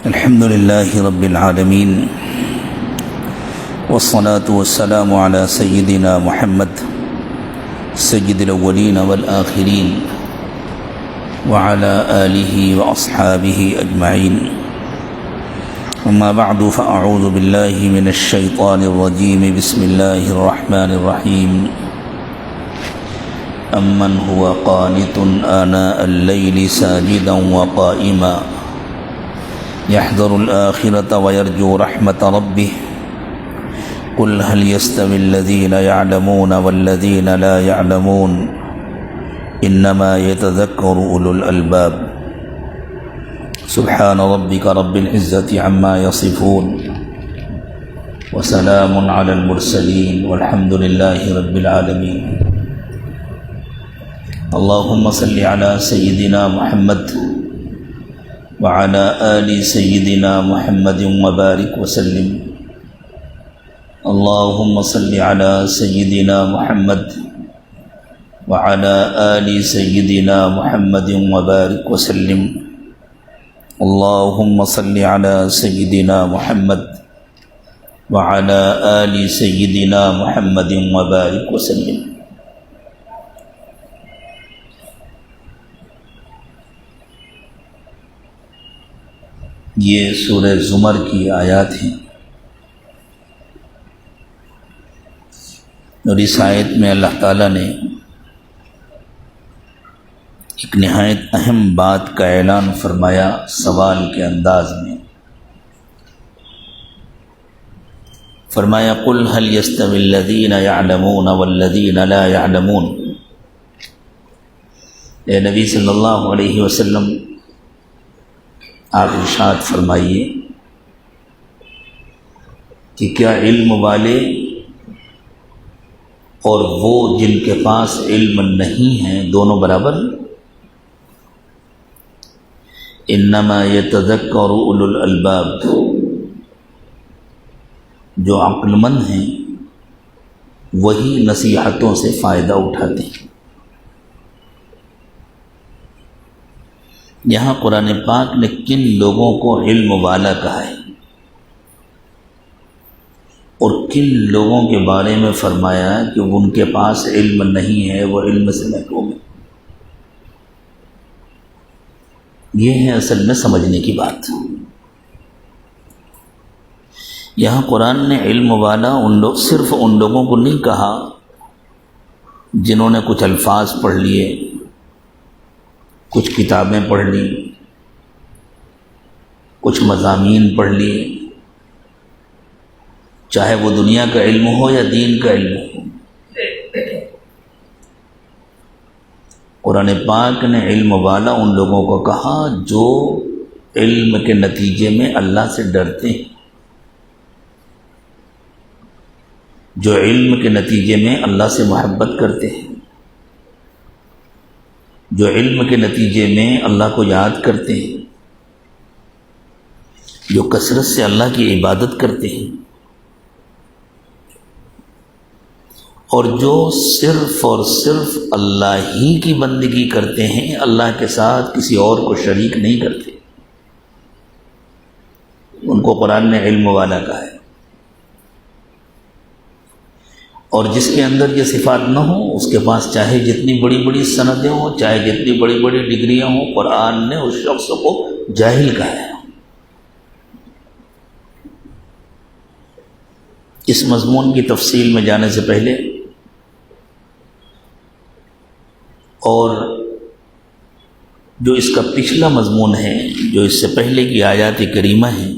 الحمد لله رب العالمين والصلاة والسلام على سيدنا محمد سيد الأولين والآخرين وعلى آله وأصحابه أجمعين. أما بعد فأعوذ بالله من الشيطان الرجيم. بسم الله الرحمن الرحيم. أمن هو قانت آناء الليل ساجدا وقائما يحذر الآخرة ويرجو رحمة ربه قل هل يستوي الذين يعلمون والذين لا يعلمون إنما يتذكر أولو الألباب. سبحان ربك رب العزة عما يصفون وسلام على المرسلين والحمد لله رب العالمين. اللهم صل على سيدنا محمد وعلى آل سيدنا محمد وبارك وسلم. اللهم صل على سيدنا محمد وعلى آل سيدنا محمد وبارك وسلم. اللهم صل على سيدنا محمد وعلى آل سيدنا محمد وبارك وسلم. یہ سورہ زمر کی آیات ہیں، اور اس آیت میں اللہ تعالیٰ نے ایک نہایت اہم بات کا اعلان فرمایا سوال کے انداز میں. فرمایا قل هل يستوي الذين يعلمون والذين لا يعلمون. اے نبی صلی اللہ علیہ وسلم، آپ ارشاد فرمائیے کہ کیا علم والے اور وہ جن کے پاس علم نہیں ہے دونوں برابر؟ انما یتذکر اولو الالباب. جو عقل مند ہیں وہی نصیحتوں سے فائدہ اٹھاتے ہیں. یہاں قرآن پاک نے کن لوگوں کو علم والا کہا ہے اور کن لوگوں کے بارے میں فرمایا کہ ان کے پاس علم نہیں ہے، وہ علم سے محروم ہے. یہ ہے اصل میں سمجھنے کی بات. یہاں قرآن نے علم والا صرف ان لوگوں کو نہیں کہا جنہوں نے کچھ الفاظ پڑھ لیے، کچھ کتابیں پڑھ لی، کچھ مضامین پڑھ لیے، چاہے وہ دنیا کا علم ہو یا دین کا علم ہو. قرآن پاک نے علم والا ان لوگوں کو کہا جو علم کے نتیجے میں اللہ سے ڈرتے ہیں، جو علم کے نتیجے میں اللہ سے محبت کرتے ہیں، جو علم کے نتیجے میں اللہ کو یاد کرتے ہیں، جو کثرت سے اللہ کی عبادت کرتے ہیں، اور جو صرف اور صرف اللہ ہی کی بندگی کرتے ہیں، اللہ کے ساتھ کسی اور کو شریک نہیں کرتے. ان کو قرآن نے علم والا کہا ہے. اور جس کے اندر یہ صفات نہ ہوں، اس کے پاس چاہے جتنی بڑی بڑی سندیں ہوں، چاہے جتنی بڑی بڑی ڈگریاں ہوں، قرآن نے اس شخص کو جاہل کہا ہے. اس مضمون کی تفصیل میں جانے سے پہلے اور جو اس کا پچھلا مضمون ہے، جو اس سے پہلے کی آیات کریمہ ہیں،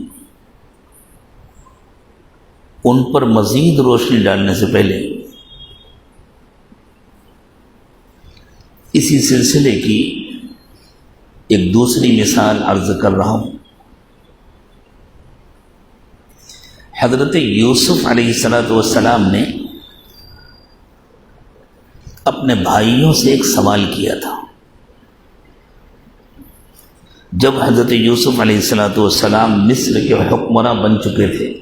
ان پر مزید روشنی ڈالنے سے پہلے اسی سلسلے کی ایک دوسری مثال عرض کر رہا ہوں. حضرت یوسف علیہ السلام نے اپنے بھائیوں سے ایک سوال کیا تھا. جب حضرت یوسف علیہ السلام مصر کے حکمراں بن چکے تھے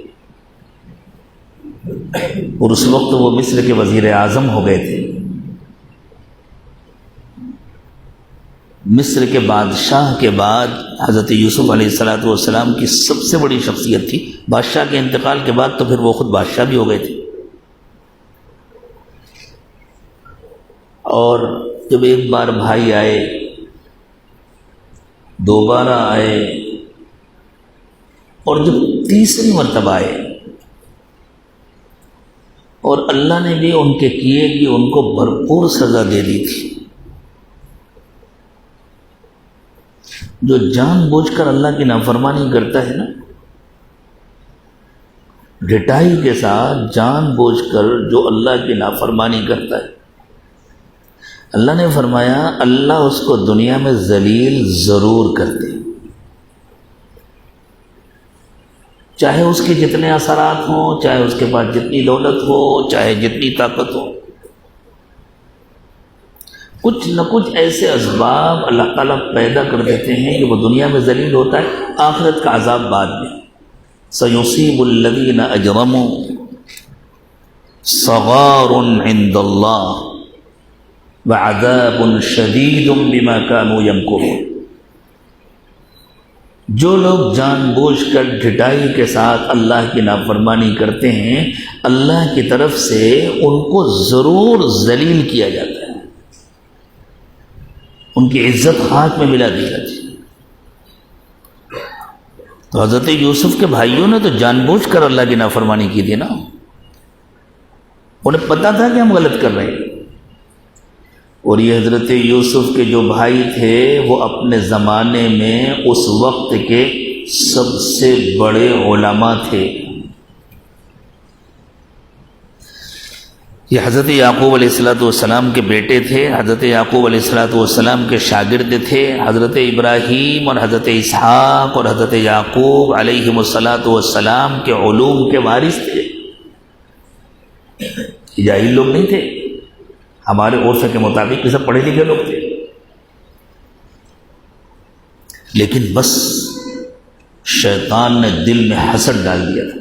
اور اس وقت وہ مصر کے وزیر اعظم ہو گئے تھے، مصر کے بادشاہ کے بعد حضرت یوسف علیہ السلام کی سب سے بڑی شخصیت تھی. بادشاہ کے انتقال کے بعد تو پھر وہ خود بادشاہ بھی ہو گئے تھے. اور جب ایک بار بھائی آئے، دوبارہ آئے، اور جب تیسری مرتبہ آئے، اور اللہ نے بھی ان کے کیے کہ ان کو بھرپور سزا دے دی تھی. جو جان بوجھ کر اللہ کی نافرمانی کرتا ہے نا، ڈٹائی کے ساتھ جان بوجھ کر جو اللہ کی نافرمانی کرتا ہے، اللہ نے فرمایا اللہ اس کو دنیا میں ذلیل ضرور کرتے، چاہے اس کے جتنے اثرات ہوں، چاہے اس کے پاس جتنی دولت ہو، چاہے جتنی طاقت ہو. کچھ نہ کچھ ایسے اسباب اللہ تعالیٰ پیدا کر دیتے ہیں کہ وہ دنیا میں ذلیل ہوتا ہے، آخرت کا عذاب بعد میں. سَيُصِيبُ الَّذِينَ أَجْرَمُوا صَغَارٌ عِندَ اللَّهِ وَعَذَابٌ شَدِيدٌ بِمَا كَانُوا يَمْكُرُونَ. جو لوگ جان بوجھ کر ڈھٹائی کے ساتھ اللہ کی نافرمانی کرتے ہیں، اللہ کی طرف سے ان کو ضرور ذلیل کیا جاتا ہے، ان کی عزت خاک میں ملا دی جاتی ہے. تو حضرت یوسف کے بھائیوں نے تو جان بوجھ کر اللہ کی نافرمانی کی تھی نا، انہیں پتا تھا کہ ہم غلط کر رہے ہیں. اور یہ حضرت یوسف کے جو بھائی تھے وہ اپنے زمانے میں اس وقت کے سب سے بڑے علماء تھے. یہ حضرت یعقوب علیہ السلام کے بیٹے تھے، حضرت یعقوب علیہ السلام کے شاگرد تھے. حضرت ابراہیم اور حضرت اسحاق اور حضرت یعقوب علیہ السلام کے علوم کے وارث تھے. جاہل لوگ نہیں تھے، ہمارے عرف کے مطابق یہ سب پڑھے لکھے لوگ تھے. لیکن بس شیطان نے دل میں حسد ڈال دیا تھا،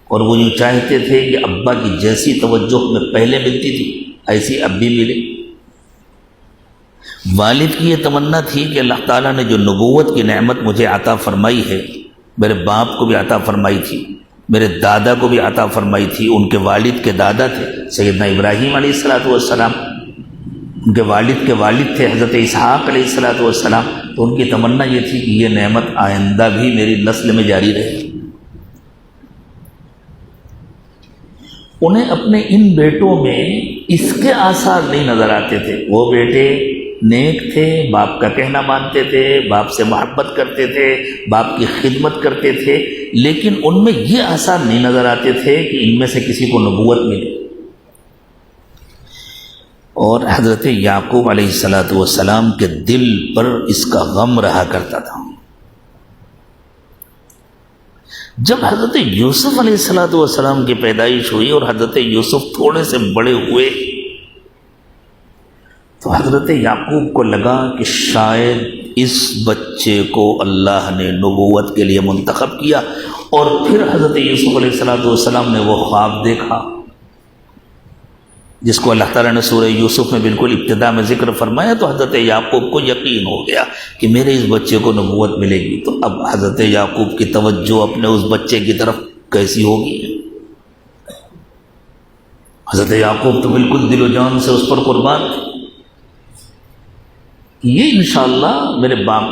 اور وہ یوں چاہتے تھے کہ ابا کی جیسی توجہ میں پہلے ملتی تھی ایسی اب بھی ملے. والد کی یہ تمنا تھی کہ اللہ تعالیٰ نے جو نبوت کی نعمت مجھے عطا فرمائی ہے، میرے باپ کو بھی عطا فرمائی تھی، میرے دادا کو بھی عطا فرمائی تھی. ان کے والد کے دادا تھے سیدنا ابراہیم علیہ السلام، ان کے والد تھے حضرت اسحاق علیہ السلام. تو ان کی تمنا یہ تھی کہ یہ نعمت آئندہ بھی میری نسل میں جاری رہے. انہیں اپنے ان بیٹوں میں اس کے آثار نہیں نظر آتے تھے. وہ بیٹے نیک تھے، باپ کا کہنا مانتے تھے، باپ سے محبت کرتے تھے، باپ کی خدمت کرتے تھے، لیکن ان میں یہ آثار نہیں نظر آتے تھے کہ ان میں سے کسی کو نبوت ملے. اور حضرت یعقوب علیہ السلام کے دل پر اس کا غم رہا کرتا تھا. جب حضرت یوسف علیہ السلام کی پیدائش ہوئی اور حضرت یوسف تھوڑے سے بڑے ہوئے تو حضرت یعقوب کو لگا کہ شاید اس بچے کو اللہ نے نبوت کے لیے منتخب کیا. اور پھر حضرت یوسف علیہ السلام نے وہ خواب دیکھا جس کو اللہ تعالیٰ نے سورہ یوسف میں بالکل ابتدا میں ذکر فرمایا. تو حضرت یعقوب کو یقین ہو گیا کہ میرے اس بچے کو نبوت ملے گی. تو اب حضرت یعقوب کی توجہ اپنے اس بچے کی طرف کیسی ہوگی؟ حضرت یعقوب تو بالکل دل و جان سے اس پر قربان تھے. یہ انشاءاللہ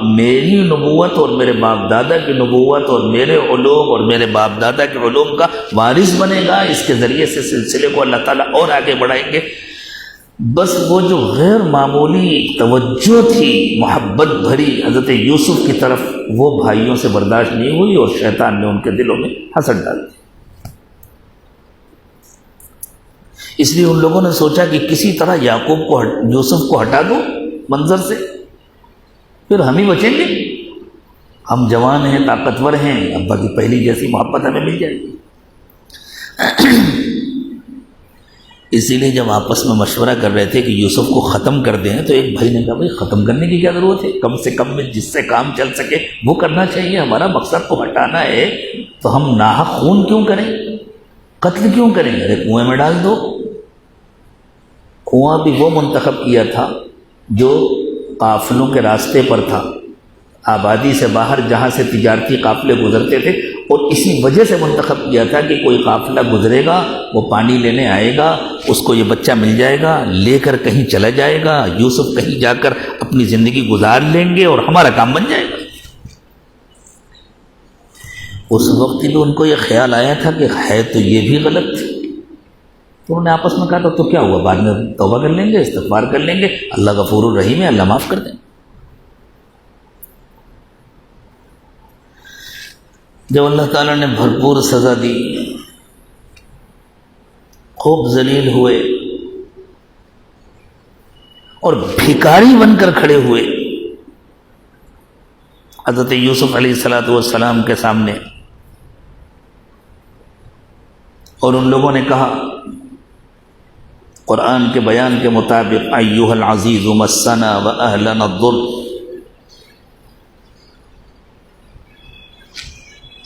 میری نبوت اور میرے باپ دادا کی نبوت اور میرے علوم اور میرے باپ دادا کے علوم کا وارث بنے گا. اس کے ذریعے سے سلسلے کو اللہ تعالیٰ اور آگے بڑھائیں گے. بس وہ جو غیر معمولی توجہ تھی محبت بھری حضرت یوسف کی طرف، وہ بھائیوں سے برداشت نہیں ہوئی اور شیطان نے ان کے دلوں میں حسد ڈال دی. اس لیے ان لوگوں نے سوچا کہ کسی طرح یوسف کو ہٹا دو منظر سے، پھر ہم ہی بچیں گے. ہم جوان ہیں، طاقتور ہیں، ابا کی پہلی جیسی محبت ہمیں مل جائے گی. اسی لیے جب آپس میں مشورہ کر رہے تھے کہ یوسف کو ختم کر دیں تو ایک بھائی نے کہا بھائی ختم کرنے کی کیا ضرورت ہے، کم سے کم میں جس سے کام چل سکے وہ کرنا چاہیے. ہمارا مقصد کو ہٹانا ہے تو ہم ناحق خون کیوں کریں، قتل کیوں کریں؟ ارے کنویں میں ڈال دو. کنواں بھی وہ منتخب کیا تھا جو قافلوں کے راستے پر تھا، آبادی سے باہر جہاں سے تجارتی قافلے گزرتے تھے، اور اسی وجہ سے منتخب کیا تھا کہ کوئی قافلہ گزرے گا، وہ پانی لینے آئے گا، اس کو یہ بچہ مل جائے گا، لے کر کہیں چلا جائے گا، یوسف کہیں جا کر اپنی زندگی گزار لیں گے اور ہمارا کام بن جائے گا۔ اس وقت بھی ان کو یہ خیال آیا تھا کہ ہے تو یہ بھی غلط تھی، تو انہوں نے آپس میں کہا تو کیا ہوا، بعد میں توبہ کر لیں گے، استغفار کر لیں گے، اللہ غفور الرحیم ہے، اللہ معاف کر دیں۔ جب اللہ تعالیٰ نے بھرپور سزا دی، خوب ذلیل ہوئے اور بھکاری بن کر کھڑے ہوئے حضرت یوسف علیہ السلام کے سامنے، اور ان لوگوں نے کہا قرآن کے بیان کے مطابق ایھا العزیز مسنا واہلنا الضر،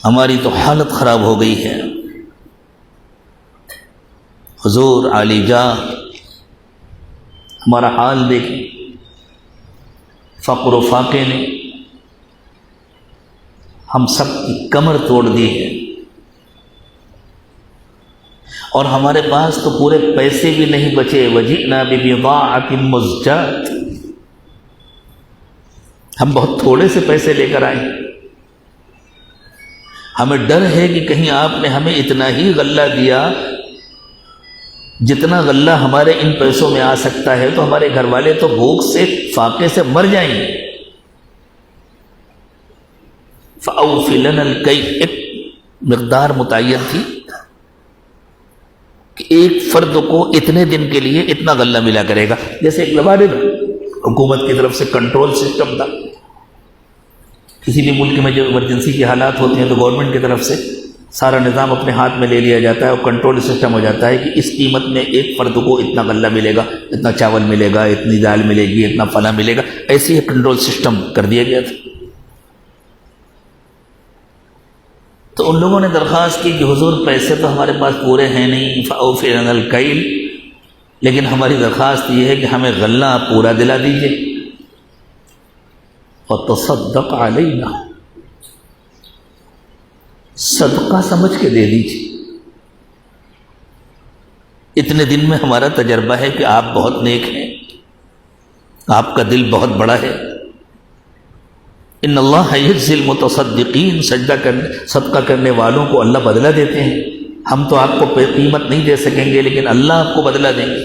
ہماری تو حالت خراب ہو گئی ہے، حضور عالی جاہ ہمارا حال دیکھیں، فقر و فاقے نے ہم سب کی کمر توڑ دی ہے، اور ہمارے پاس تو پورے پیسے بھی نہیں بچے، وجئنا ببضاعۃ مزجاۃ، ہم بہت تھوڑے سے پیسے لے کر آئے، ہمیں ڈر ہے کہ کہیں آپ نے ہمیں اتنا ہی غلہ دیا جتنا غلہ ہمارے ان پیسوں میں آ سکتا ہے، تو ہمارے گھر والے تو بھوک سے فاقے سے مر جائیں گے۔ فَأَوْفِ لَنَا الْكَيْلَ، ایک مقدار متعین تھی کہ ایک فرد کو اتنے دن کے لیے اتنا غلہ ملا کرے گا، جیسے ایک زمانے میں حکومت کی طرف سے کنٹرول سسٹم تھا، کسی بھی ملک میں جو ایمرجنسی کے حالات ہوتے ہیں تو گورنمنٹ کی طرف سے سارا نظام اپنے ہاتھ میں لے لیا جاتا ہے اور کنٹرول سسٹم ہو جاتا ہے کہ اس قیمت میں ایک فرد کو اتنا غلہ ملے گا، اتنا چاول ملے گا، اتنی دال ملے گی، اتنا فلاں ملے گا، ایسے ہی کنٹرول سسٹم کر دیا گیا تھا۔ تو ان لوگوں نے درخواست کی کہ حضور پیسے تو ہمارے پاس پورے ہیں نہیں، فَأَوْفِ لَنَا الْكَيْلَ، لیکن ہماری درخواست یہ ہے کہ ہمیں غلہ آپ پورا دلا دیجئے، وَتَصَدَّقْ عَلَيْنَا، صدقہ سمجھ کے دے دیجئے، اتنے دن میں ہمارا تجربہ ہے کہ آپ بہت نیک ہیں، آپ کا دل بہت بڑا ہے، ان اللہ یجزی المتصدقین، صدقہ کرنے والوں کو اللہ بدلہ دیتے ہیں، ہم تو آپ کو قیمت نہیں دے سکیں گے لیکن اللہ آپ کو بدلہ دیں گے۔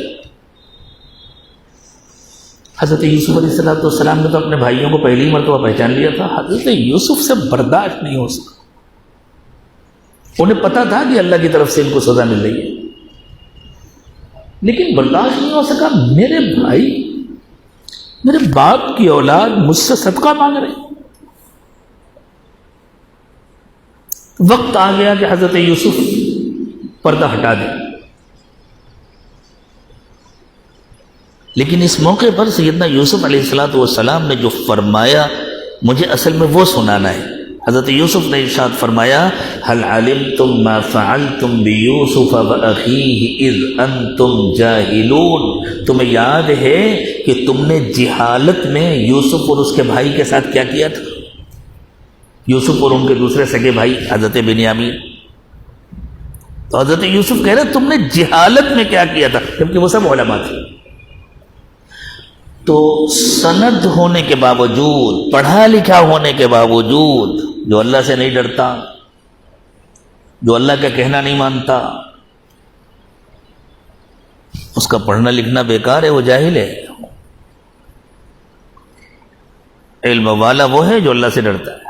حضرت یوسف علیہ السلام نے تو اپنے بھائیوں کو پہلی مرتبہ پہچان لیا تھا، حضرت یوسف سے برداشت نہیں ہو سکا، انہیں پتا تھا کہ اللہ کی طرف سے ان کو سزا مل رہی ہے، لیکن برداشت نہیں ہو سکا، میرے بھائی، میرے باپ کی اولاد مجھ سے صدقہ مانگ رہے۔ وقت آ گیا کہ حضرت یوسف پردہ ہٹا دیں، لیکن اس موقع پر سیدنا یوسف علیہ السلام نے جو فرمایا مجھے اصل میں وہ سنانا ہے۔ حضرت یوسف نے ارشاد فرمایا هل علمتم ما فعلتم بيوسف واخيه اذ انتم جاهلون، تمہیں یاد ہے کہ تم نے جہالت میں یوسف اور اس کے بھائی کے ساتھ کیا کیا تھا؟ یوسف اور ان کے دوسرے سگے بھائی حضرت بنیامین، تو حضرت یوسف کہہ رہے تم نے جہالت میں کیا کیا تھا، جبکہ وہ سب علماء تھے۔ تو سند ہونے کے باوجود، پڑھا لکھا ہونے کے باوجود، جو اللہ سے نہیں ڈرتا، جو اللہ کا کہنا نہیں مانتا، اس کا پڑھنا لکھنا بیکار ہے، وہ جاہل ہے۔ علم والا وہ ہے جو اللہ سے ڈرتا ہے۔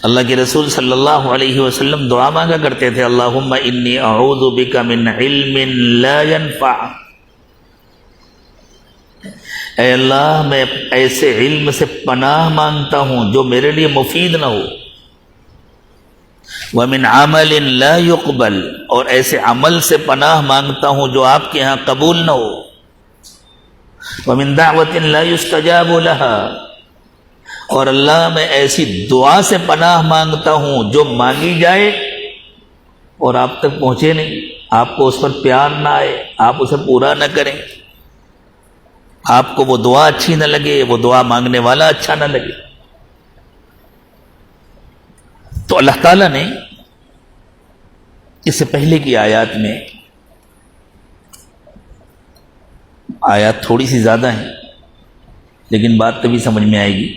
اللہ کے رسول صلی اللہ علیہ وسلم دعا مانگا کرتے تھے، اللہم انی اعوذ بک من علم لا ينفع، اے اللہ میں ایسے علم سے پناہ مانگتا ہوں جو میرے لیے مفید نہ ہو، ومن عمل لا يقبل، اور ایسے عمل سے پناہ مانگتا ہوں جو آپ کے ہاں قبول نہ ہو، ومن دعوت لا يستجاب لها، اور اللہ میں ایسی دعا سے پناہ مانگتا ہوں جو مانگی جائے اور آپ تک پہنچے نہیں، آپ کو اس پر پیار نہ آئے، آپ اسے پورا نہ کریں۔ آپ کو وہ دعا اچھی نہ لگے، وہ دعا مانگنے والا اچھا نہ لگے۔ تو اللہ تعالیٰ نے اس سے پہلے کی آیات میں، آیات تھوڑی سی زیادہ ہیں لیکن بات تبھی سمجھ میں آئے گی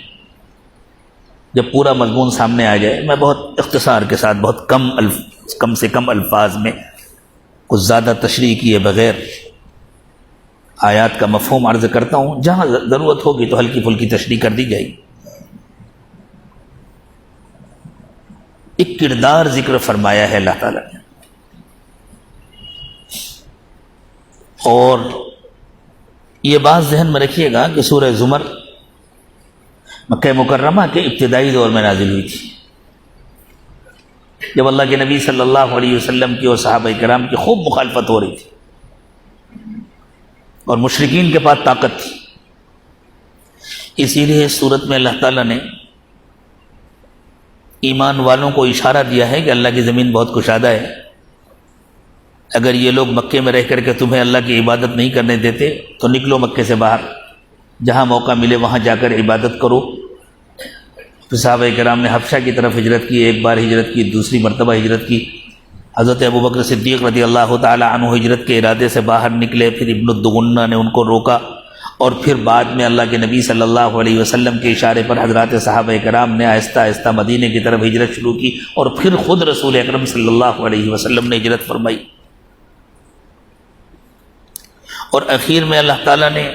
جب پورا مضمون سامنے آ جائے۔ میں بہت اختصار کے ساتھ، بہت کم سے کم الفاظ میں، کچھ زیادہ تشریح کیے بغیر آیات کا مفہوم عرض کرتا ہوں، جہاں ضرورت ہوگی تو ہلکی پھلکی تشریح کر دی جائے گی۔ ایک کردار ذکر فرمایا ہے اللہ تعالیٰ نے، اور یہ بات ذہن میں رکھیے گا کہ سورہ زمر مکہ مکرمہ کے ابتدائی دور میں نازل ہوئی تھی، جب اللہ کے نبی صلی اللہ علیہ وسلم کی اور صحابہ کرام کی خوب مخالفت ہو رہی تھی اور مشرکین کے پاس طاقت تھی۔ اسی لیے اس صورت میں اللہ تعالیٰ نے ایمان والوں کو اشارہ دیا ہے کہ اللہ کی زمین بہت کشادہ ہے، اگر یہ لوگ مکے میں رہ کر کے تمہیں اللہ کی عبادت نہیں کرنے دیتے تو نکلو مکے سے باہر، جہاں موقع ملے وہاں جا کر عبادت کرو۔ پھر صحابہ کرام نے حبشہ کی طرف ہجرت کی، ایک بار ہجرت کی، دوسری مرتبہ ہجرت کی۔ حضرت ابوبکر صدیق رضی اللہ تعالی عنہ ہجرت کے ارادے سے باہر نکلے، پھر ابن الدغنہ نے ان کو روکا، اور پھر بعد میں اللہ کے نبی صلی اللہ علیہ وسلم کے اشارے پر حضرات صحابہ کرام نے آہستہ آہستہ مدینے کی طرف ہجرت شروع کی، اور پھر خود رسول اکرم صلی اللہ علیہ وسلم نے ہجرت فرمائی۔ اور اخیر میں اللہ تعالیٰ نے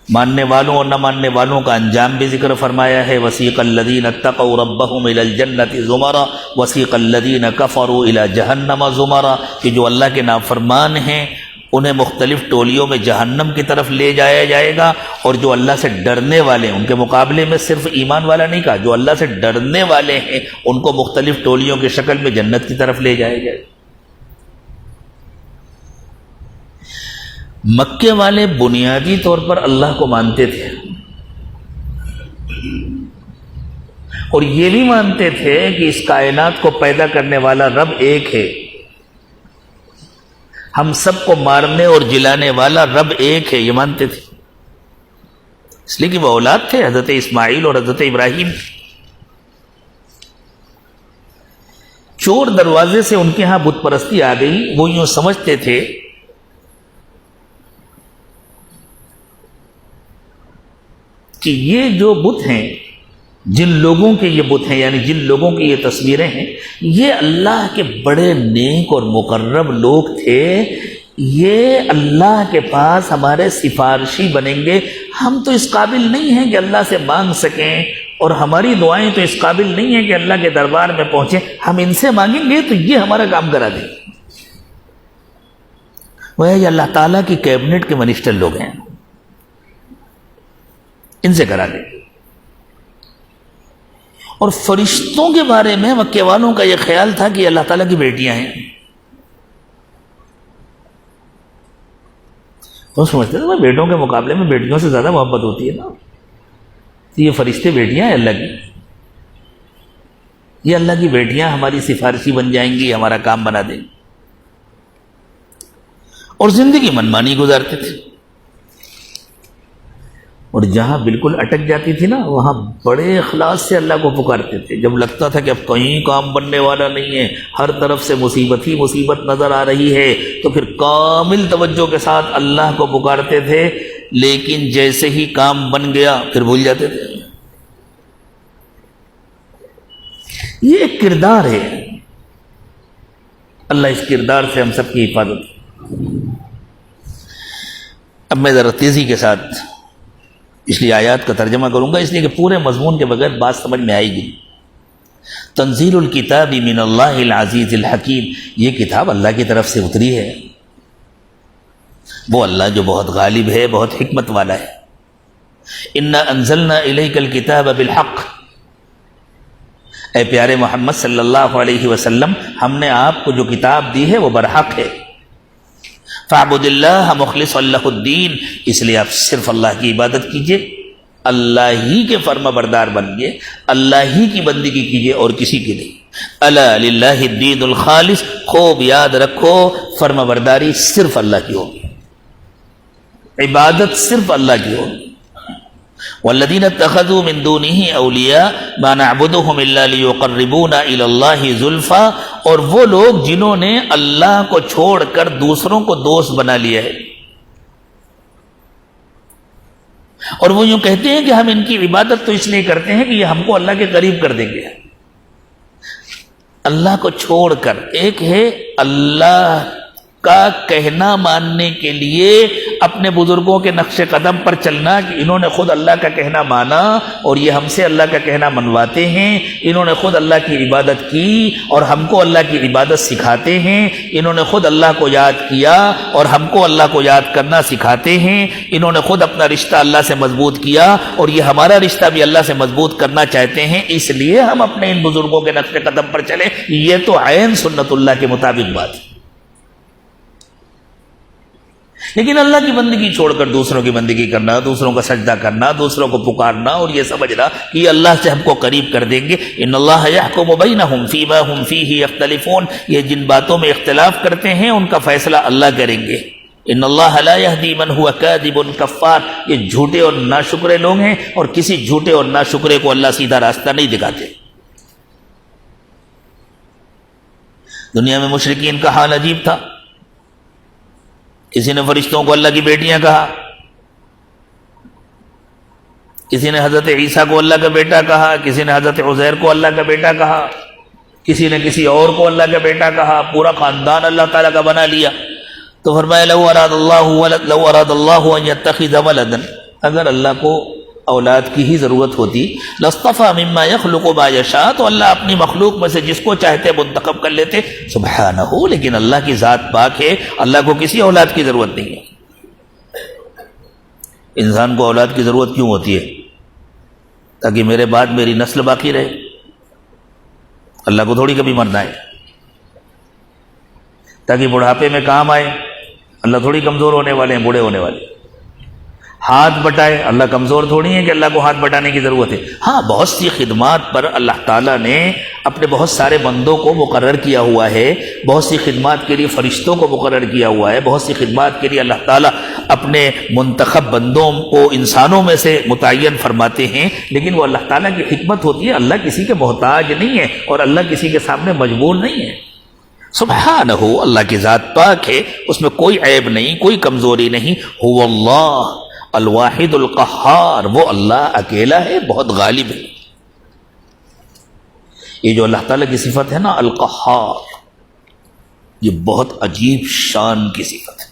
ماننے والوں اور نہ ماننے والوں کا انجام بھی ذکر فرمایا ہے۔ وسیق الذین اتقوا ربهم الی الجنۃ زمرا وسیق الذین کفروا الی جہنم زمرا، کہ جو اللہ کے نافرمان ہیں انہیں مختلف ٹولیوں میں جہنم کی طرف لے جایا جائے گا، اور جو اللہ سے ڈرنے والے ہیں ان کے مقابلے میں صرف ایمان والا نہیں کہا، جو اللہ سے ڈرنے والے ہیں ان کو مختلف ٹولیوں کی شکل میں جنت کی طرف لے جایا جائے گا۔ مکے والے بنیادی طور پر اللہ کو مانتے تھے، اور یہ بھی مانتے تھے کہ اس کائنات کو پیدا کرنے والا رب ایک ہے، ہم سب کو مارنے اور جلانے والا رب ایک ہے، یہ مانتے تھے، اس لیے کہ وہ اولاد تھے حضرت اسماعیل اور حضرت ابراہیم۔ چور دروازے سے ان کے ہاں بت پرستی آ گئی، وہ یوں سمجھتے تھے کہ یہ جو بت ہیں، جن لوگوں کے یہ بت ہیں، یعنی جن لوگوں کی یہ تصویریں ہیں، یہ اللہ کے بڑے نیک اور مقرب لوگ تھے، یہ اللہ کے پاس ہمارے سفارشی بنیں گے، ہم تو اس قابل نہیں ہیں کہ اللہ سے مانگ سکیں، اور ہماری دعائیں تو اس قابل نہیں ہیں کہ اللہ کے دربار میں پہنچیں، ہم ان سے مانگیں گے تو یہ ہمارا کام کرا دیں گے۔ وہ یہ اللہ تعالیٰ کی کیبنٹ کے منسٹر لوگ ہیں، ان سے کرا دیں۔ اور فرشتوں کے بارے میں مکے والوں کا یہ خیال تھا کہ یہ اللہ تعالیٰ کی بیٹیاں ہیں، وہ سمجھتے تھے بیٹوں کے مقابلے میں بیٹیوں سے زیادہ محبت ہوتی ہے نا، تو یہ فرشتے بیٹیاں ہیں اللہ کی، یہ اللہ کی بیٹیاں ہماری سفارشی بن جائیں گی، ہمارا کام بنا دیں گی، اور زندگی منمانی گزارتے تھے۔ اور جہاں بالکل اٹک جاتی تھی نا، وہاں بڑے اخلاص سے اللہ کو پکارتے تھے، جب لگتا تھا کہ اب کہیں کام بننے والا نہیں ہے، ہر طرف سے مصیبت ہی مصیبت نظر آ رہی ہے، تو پھر کامل توجہ کے ساتھ اللہ کو پکارتے تھے، لیکن جیسے ہی کام بن گیا پھر بھول جاتے تھے۔ یہ ایک کردار ہے، اللہ اس کردار سے ہم سب کی حفاظت۔ اب میں ذرا تیزی کے ساتھ اس لیے آیات کا ترجمہ کروں گا، اس لیے کہ پورے مضمون کے بغیر بات سمجھ میں آئے گی۔ تنزیل الکتاب من اللہ العزیز الحکیم، یہ کتاب اللہ کی طرف سے اتری ہے، وہ اللہ جو بہت غالب ہے، بہت حکمت والا ہے۔ انا انزلنا الیک الکتاب بالحق، اے پیارے محمد صلی اللہ علیہ وسلم، ہم نے آپ کو جو کتاب دی ہے وہ برحق ہے۔ فاعبد اللہ مخلصا لہ الدین، اس لیے آپ صرف اللہ کی عبادت کیجئے، اللہ ہی کے فرما بردار بنیے، اللہ ہی کی بندگی کیجئے اور کسی کی نہیں۔ الا للہ الدین الخالص، خوب یاد رکھو فرما برداری صرف اللہ کی ہوگی۔ عبادت صرف اللہ کی ہوگی. والذین اتخذوا من دونه اولیاء ما نعبدهم الا لیقربونا الی اللہ زلفا، اور وہ لوگ جنہوں نے اللہ کو چھوڑ کر دوسروں کو دوست بنا لیا ہے، اور وہ یوں کہتے ہیں کہ ہم ان کی عبادت تو اس لیے کرتے ہیں کہ یہ ہم کو اللہ کے قریب کر دیں گے. اللہ کو چھوڑ کر، ایک ہے اللہ کا کہنا ماننے کے لیے اپنے بزرگوں کے نقش قدم پر چلنا کہ انہوں نے خود اللہ کا کہنا مانا اور یہ ہم سے اللہ کا کہنا منواتے ہیں، انہوں نے خود اللہ کی عبادت کی اور ہم کو اللہ کی عبادت سکھاتے ہیں، انہوں نے خود اللہ کو یاد کیا اور ہم کو اللہ کو یاد کرنا سکھاتے ہیں، انہوں نے خود اپنا رشتہ اللہ سے مضبوط کیا اور یہ ہمارا رشتہ بھی اللہ سے مضبوط کرنا چاہتے ہیں، اس لیے ہم اپنے ان بزرگوں کے نقش قدم پر چلیں. یہ تو عین سنت اللہ کے مطابق بات ہے. لیکن اللہ کی بندگی چھوڑ کر دوسروں کی بندگی کرنا، دوسروں کا سجدہ کرنا، دوسروں کو پکارنا اور یہ سمجھنا کہ یہ اللہ سے ہم کو قریب کر دیں گے. ان اللہ یحکم بینہم فیما ہم فیہ یختلفون، یہ جن باتوں میں اختلاف کرتے ہیں ان کا فیصلہ اللہ کریں گے. ان اللہ لا یہدی من هو کاذب کفار، یہ جھوٹے اور ناشکرے لوگ ہیں اور کسی جھوٹے اور ناشکرے کو اللہ سیدھا راستہ نہیں دکھاتے. دنیا میں مشرکین کا حال عجیب تھا. کسی نے فرشتوں کو اللہ کی بیٹیاں کہا، کسی نے حضرت عیسیٰ کو اللہ کا بیٹا کہا، کسی نے حضرت عزیر کو اللہ کا بیٹا کہا، کسی نے کسی اور کو اللہ کا بیٹا کہا، پورا خاندان اللہ تعالیٰ کا بنا لیا. تو فرمایا لو اراد اللہ ان یتخذ ولدا، اگر اللہ کو اولاد کی ہی ضرورت ہوتی، لاصطفى مما يخلق ما یشاء، تو اللہ اپنی مخلوق میں سے جس کو چاہتے منتخب کر لیتے. سبحانہ، لیکن اللہ کی ذات پاک ہے، اللہ کو کسی اولاد کی ضرورت نہیں ہے. انسان کو اولاد کی ضرورت کیوں ہوتی ہے؟ تاکہ میرے بعد میری نسل باقی رہے. اللہ کو تھوڑی کبھی مرنا ہے. تاکہ بڑھاپے میں کام آئے. اللہ تھوڑی کمزور ہونے والے ہیں، بوڑھے ہونے والے. ہاتھ بٹائے، اللہ کمزور تھوڑی ہے کہ اللہ کو ہاتھ بٹانے کی ضرورت ہے. ہاں، بہت سی خدمات پر اللہ تعالیٰ نے اپنے بہت سارے بندوں کو مقرر کیا ہوا ہے، بہت سی خدمات کے لیے فرشتوں کو مقرر کیا ہوا ہے، بہت سی خدمات کے لیے اللہ تعالیٰ اپنے منتخب بندوں کو انسانوں میں سے متعین فرماتے ہیں. لیکن وہ اللہ تعالیٰ کی حکمت ہوتی ہے. اللہ کسی کے محتاج نہیں ہے اور اللہ کسی کے سامنے مجبور نہیں ہے. سبحانہ، اللہ کی ذات پاک ہے، اس میں کوئی عیب نہیں، کوئی کمزوری نہیں. هو اللہ الواحد القہار، وہ اللہ اکیلا ہے، بہت غالب ہے. یہ جو اللہ تعالیٰ کی صفت ہے نا القہار، یہ بہت عجیب شان کی صفت ہے.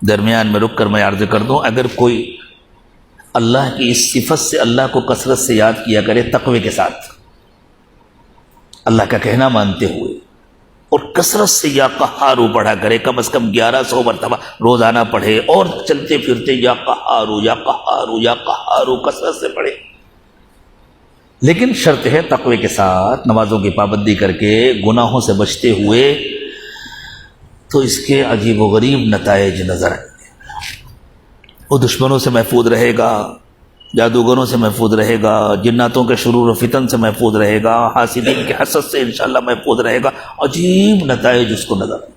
درمیان میں رک کر میں عرض کر دوں، اگر کوئی اللہ کی اس صفت سے اللہ کو کثرت سے یاد کیا کرے، تقوی کے ساتھ اللہ کا کہنا مانتے ہوئے، اور کثرت سے یا قہارو پڑھا کرے، کم از کم 1100 مرتبہ روزانہ پڑھے، اور چلتے پھرتے یا قہارو یا قہارو یا قہارو کثرت سے پڑھے. لیکن شرط ہے تقوی کے ساتھ، نمازوں کی پابندی کر کے، گناہوں سے بچتے ہوئے، تو اس کے عجیب و غریب نتائج نظر آئیں گے. وہ دشمنوں سے محفوظ رہے گا، جادوگروں سے محفوظ رہے گا، جناتوں کے شرور و فتن سے محفوظ رہے گا، حاسدین کے حسد سے انشاءاللہ محفوظ رہے گا. عجیب نتائج اس کو نظر آئیں.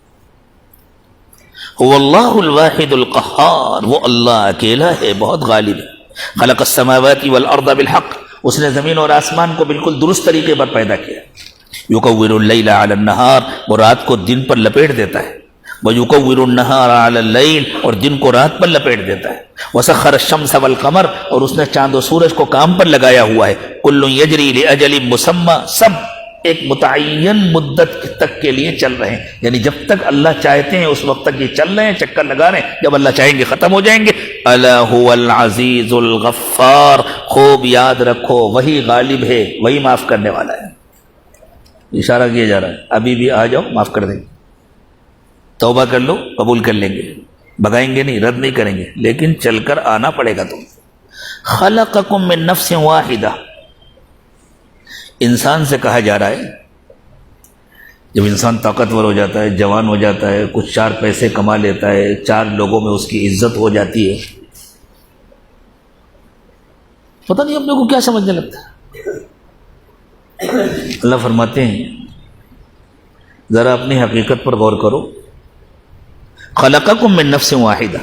هو اللہ الواحد القہار، وہ اللہ اکیلا ہے، بہت غالب ہے. خلق السماوات والارض بالحق، اس نے زمین اور آسمان کو بالکل درست طریقے پر پیدا کیا. یکور اللیل علی النہار، وہ رات کو دن پر لپیٹ دیتا ہے. وَيُكَوِّرُ النَّهَارَ عَلَى اللَّيْلِ، اور دن کو رات پر لپیٹ دیتا ہے. وَسَخَّرَ الشَّمْسَ وَالْقَمَرَ، اور اس نے چاند و سورج کو کام پر لگایا ہوا ہے. كُلٌّ يَجْرِي لِأَجَلٍ مُّسَمًّى، سب ایک متعین مدت تک کے لیے چل رہے ہیں. یعنی جب تک اللہ چاہتے ہیں اس وقت تک یہ چل رہے ہیں، چکر لگا رہے ہیں. جب اللہ چاہیں گے ختم ہو جائیں گے. أَلَا هُوَ الْعَزِيزُ الْغَفَّارُ، خوب یاد رکھو وہی غالب ہے، وہی معاف کرنے والا ہے. اشارہ کیا جا رہا ہے ابھی بھی آ جاؤ، معاف کر دیں گے. توبہ کر لو، قبول کر لیں گے. بھگائیں گے نہیں، رد نہیں کریں گے، لیکن چل کر آنا پڑے گا. تم خلقکم من نفس واحدہ، انسان سے کہا جا رہا ہے. جب انسان طاقتور ہو جاتا ہے، جوان ہو جاتا ہے، کچھ 4 پیسے کما لیتا ہے، 4 لوگوں میں اس کی عزت ہو جاتی ہے، پتہ نہیں اپنے کو کیا سمجھنے لگتا ہے. اللہ فرماتے ہیں ذرا اپنی حقیقت پر غور کرو. خلقکم من نفس واحدہ،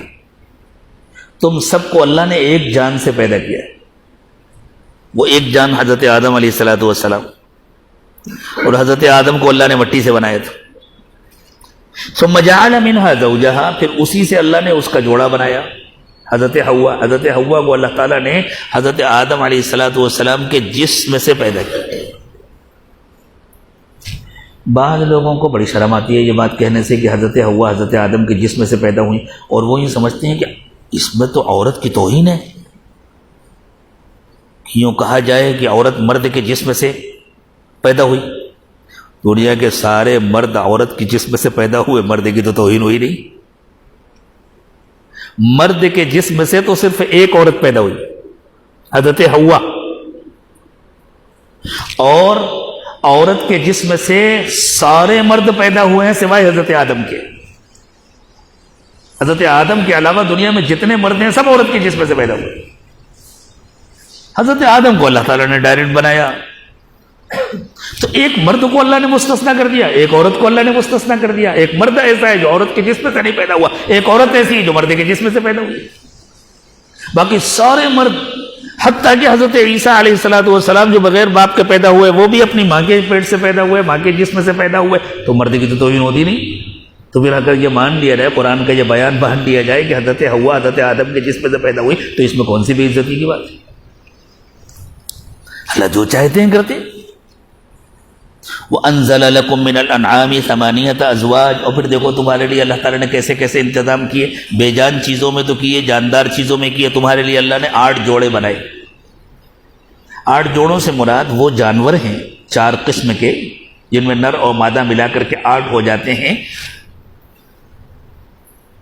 تم سب کو اللہ نے ایک جان سے پیدا کیا ہے. وہ ایک جان حضرت آدم علیہ الصلوۃ والسلام، اور حضرت آدم کو اللہ نے مٹی سے بنایا تھا. ثم جعل منها زوجها، پھر اسی سے اللہ نے اس کا جوڑا بنایا حضرت حوا. حضرت حوا کو اللہ تعالیٰ نے حضرت آدم علیہ الصلوۃ والسلام کے جسم سے پیدا کیا. بعض لوگوں کو بڑی شرم آتی ہے یہ بات کہنے سے کہ حضرت حوا حضرت آدم کے جسم سے پیدا ہوئی، اور وہ یہ سمجھتے ہیں کہ اس میں تو عورت کی توہین ہے. یوں کہا جائے کہ عورت مرد کے جسم سے پیدا ہوئی. دنیا کے سارے مرد عورت کے جسم سے پیدا ہوئے، مرد کی تو توہین ہوئی نہیں. مرد کے جسم سے تو صرف ایک عورت پیدا ہوئی، حضرت حوا، اور عورت کے جسم سے سارے مرد پیدا ہوئے ہیں سوائے حضرت آدم کے. حضرت آدم کے علاوہ دنیا میں جتنے مرد ہیں سب عورت کے جسم سے پیدا ہوئے. حضرت آدم کو اللہ تعالیٰ نے ڈائریکٹ بنایا، تو ایک مرد کو اللہ نے مستثنا کر دیا، ایک عورت کو اللہ نے مستثنا کر دیا. ایک مرد ایسا ہے جو عورت کے جسم سے نہیں پیدا ہوا، ایک عورت ایسی ہے جو مرد کے جسم سے پیدا ہوئی. باقی سارے مرد، حتیٰ کہ حضرت عیسیٰ علیہ الصلوۃ والسلام جو بغیر باپ کے پیدا ہوئے، وہ بھی اپنی ماں کے پیٹ سے پیدا ہوئے، ماں کے جسم سے پیدا ہوئے. تو مرد کی تو توہین ہوتی نہیں. تو پھر اگر یہ مان لیا جائے، قرآن کا یہ بیان مان لیا جائے کہ حضرت حوا حضرت آدم کے جسم سے پیدا ہوئی، تو اس میں کون سی بے عزتی کی بات ہے؟ اللہ جو چاہتے ہیں کرتے. وَأَنزَلَ لَكُم مِّنَ الْأَنْعَامِ ثَمَانِيَةَ أَزْوَاج، اور پھر دیکھو تمہارے لیے اللہ تعالیٰ نے کیسے کیسے انتظام کیے. بے جان چیزوں میں تو کیے، جاندار چیزوں میں کیے. تمہارے لیے اللہ نے 8 جوڑے بنائے. 8 جوڑوں سے مراد وہ جانور ہیں 4 قسم کے، جن میں نر اور مادہ ملا کر کے 8 ہو جاتے ہیں،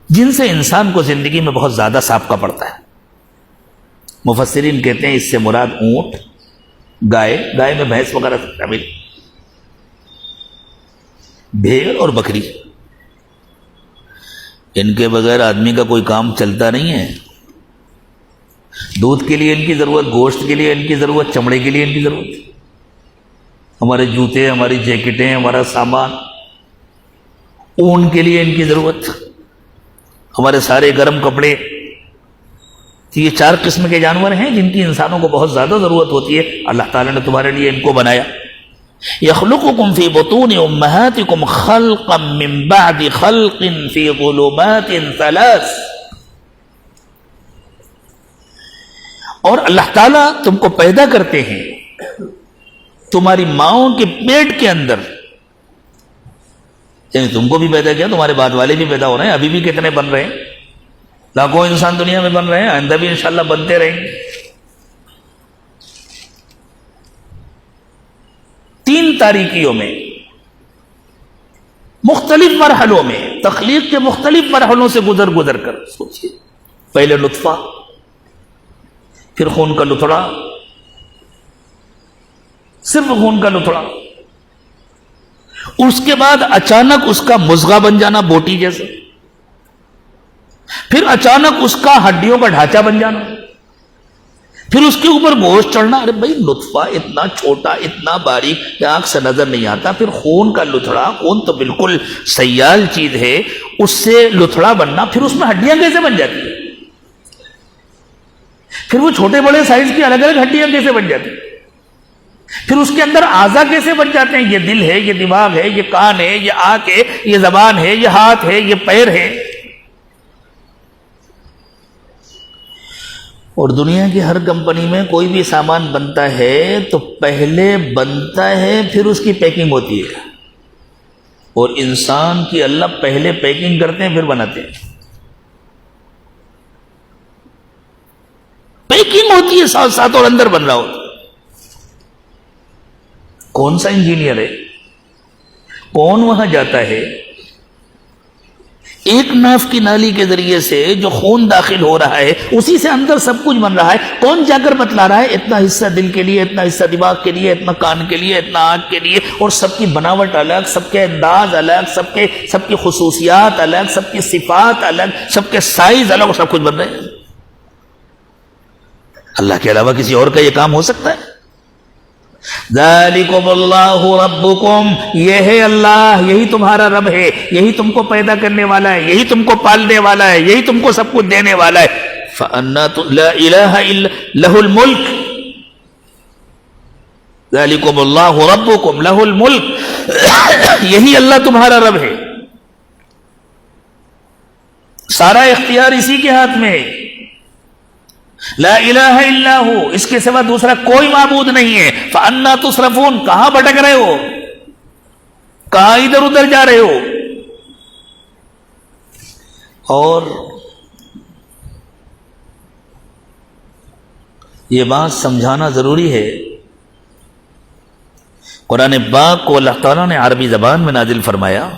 جن سے انسان کو زندگی میں بہت زیادہ سابقہ پڑتا ہے. مفسرین کہتے ہیں اس سے مراد اونٹ، گائے میں بھینس وغیرہ شامل، بھیڑ اور بکری. ان کے بغیر آدمی کا کوئی کام چلتا نہیں ہے. دودھ کے لیے ان کی ضرورت، گوشت کے لیے ان کی ضرورت، چمڑے کے لیے ان کی ضرورت، ہمارے جوتے، ہماری جیکٹیں، ہمارا سامان. اون کے لیے ان کی ضرورت، ہمارے سارے گرم کپڑے. تو یہ 4 قسم کے جانور ہیں جن کی انسانوں کو بہت زیادہ ضرورت ہوتی ہے. اللہ تعالیٰ نے تمہارے لیے ان کو بنایا. يخلقكم في بطون امهاتكم خلقا من بعد خلق في ظلمات 3. اور اللہ تعالیٰ تم کو پیدا کرتے ہیں تمہاری ماؤں کے پیٹ کے اندر. یعنی تم کو بھی پیدا کیا، تمہارے بعد والے بھی پیدا ہو رہے ہیں. ابھی بھی کتنے بن رہے ہیں، لاکھوں انسان دنیا میں بن رہے ہیں، آئندہ بھی انشاءاللہ بنتے رہیں گے. 3 تاریکیوں میں، مختلف مرحلوں میں، تخلیق کے مختلف مرحلوں سے گزر کر سوچیے. پہلے نطفہ، پھر خون کا لتھڑا، صرف خون کا لتھڑا، اس کے بعد اچانک اس کا مضغہ بن جانا بوٹی جیسے، پھر اچانک اس کا ہڈیوں کا ڈھانچہ بن جانا، پھر اس کے اوپر گوشت چڑھنا. ارے بھائی نطفہ اتنا چھوٹا، اتنا باریک کہ آنکھ سے نظر نہیں آتا. پھر خون کا لتھڑا، خون تو بالکل سیال چیز ہے، اس سے لتھڑا بننا، پھر اس میں ہڈیاں کیسے بن جاتی ہیں، پھر وہ چھوٹے بڑے سائز کی الگ الگ ہڈیاں کیسے بن جاتی ہیں، پھر اس کے اندر اعضاء کیسے بن جاتے ہیں. یہ دل ہے، یہ دماغ ہے، یہ کان ہے، یہ آنکھ ہے، یہ زبان ہے، یہ ہاتھ ہے، یہ پیر ہے. اور دنیا کی ہر کمپنی میں کوئی بھی سامان بنتا ہے تو پہلے بنتا ہے پھر اس کی پیکنگ ہوتی ہے. اور انسان کی اللہ پہلے پیکنگ کرتے ہیں پھر بناتے ہیں. پیکنگ ہوتی ہے ساتھ ساتھ اور اندر بن رہا ہوتا ہے. کون سا انجینئر ہے، کون وہاں جاتا ہے، ایک ناف کی نالی کے ذریعے سے جو خون داخل ہو رہا ہے اسی سے اندر سب کچھ بن رہا ہے. کون جا کر بتلا رہا ہے اتنا حصہ دل کے لیے، اتنا حصہ دماغ کے لیے، اتنا کان کے لیے، اتنا آنکھ کے لیے. اور سب کی بناوٹ الگ، سب کے انداز الگ، سب کی خصوصیات الگ، سب کی صفات الگ، سب کے سائز الگ، اور سب کچھ بن رہے ہیں. اللہ کے علاوہ کسی اور کا یہ کام ہو سکتا ہے؟ ذالکم اللہ ربکم، یہ ہے اللہ، یہی تمہارا رب ہے، یہی تم کو پیدا کرنے والا ہے، یہی تم کو پالنے والا ہے، یہی تم کو سب کچھ دینے والا ہے. فَأَنَّا لَا إِلَٰهَ إِلَّا لَهُ الْمُلْكُ ذالکم اللہ ربکم لَهُ الْمُلْكُ، یہی اللہ تمہارا رب ہے، سارا اختیار اسی کے ہاتھ میں ہے. لا الہ الا ہو، اس کے سوا دوسرا کوئی معبود نہیں ہے. فَأَنَّا تُصْرَفُونَ، کہاں بھٹک رہے ہو، کہاں ادھر ادھر جا رہے ہو. اور یہ بات سمجھانا ضروری ہے. قرآن پاک کو اللہ تعالیٰ نے عربی زبان میں نازل فرمایا.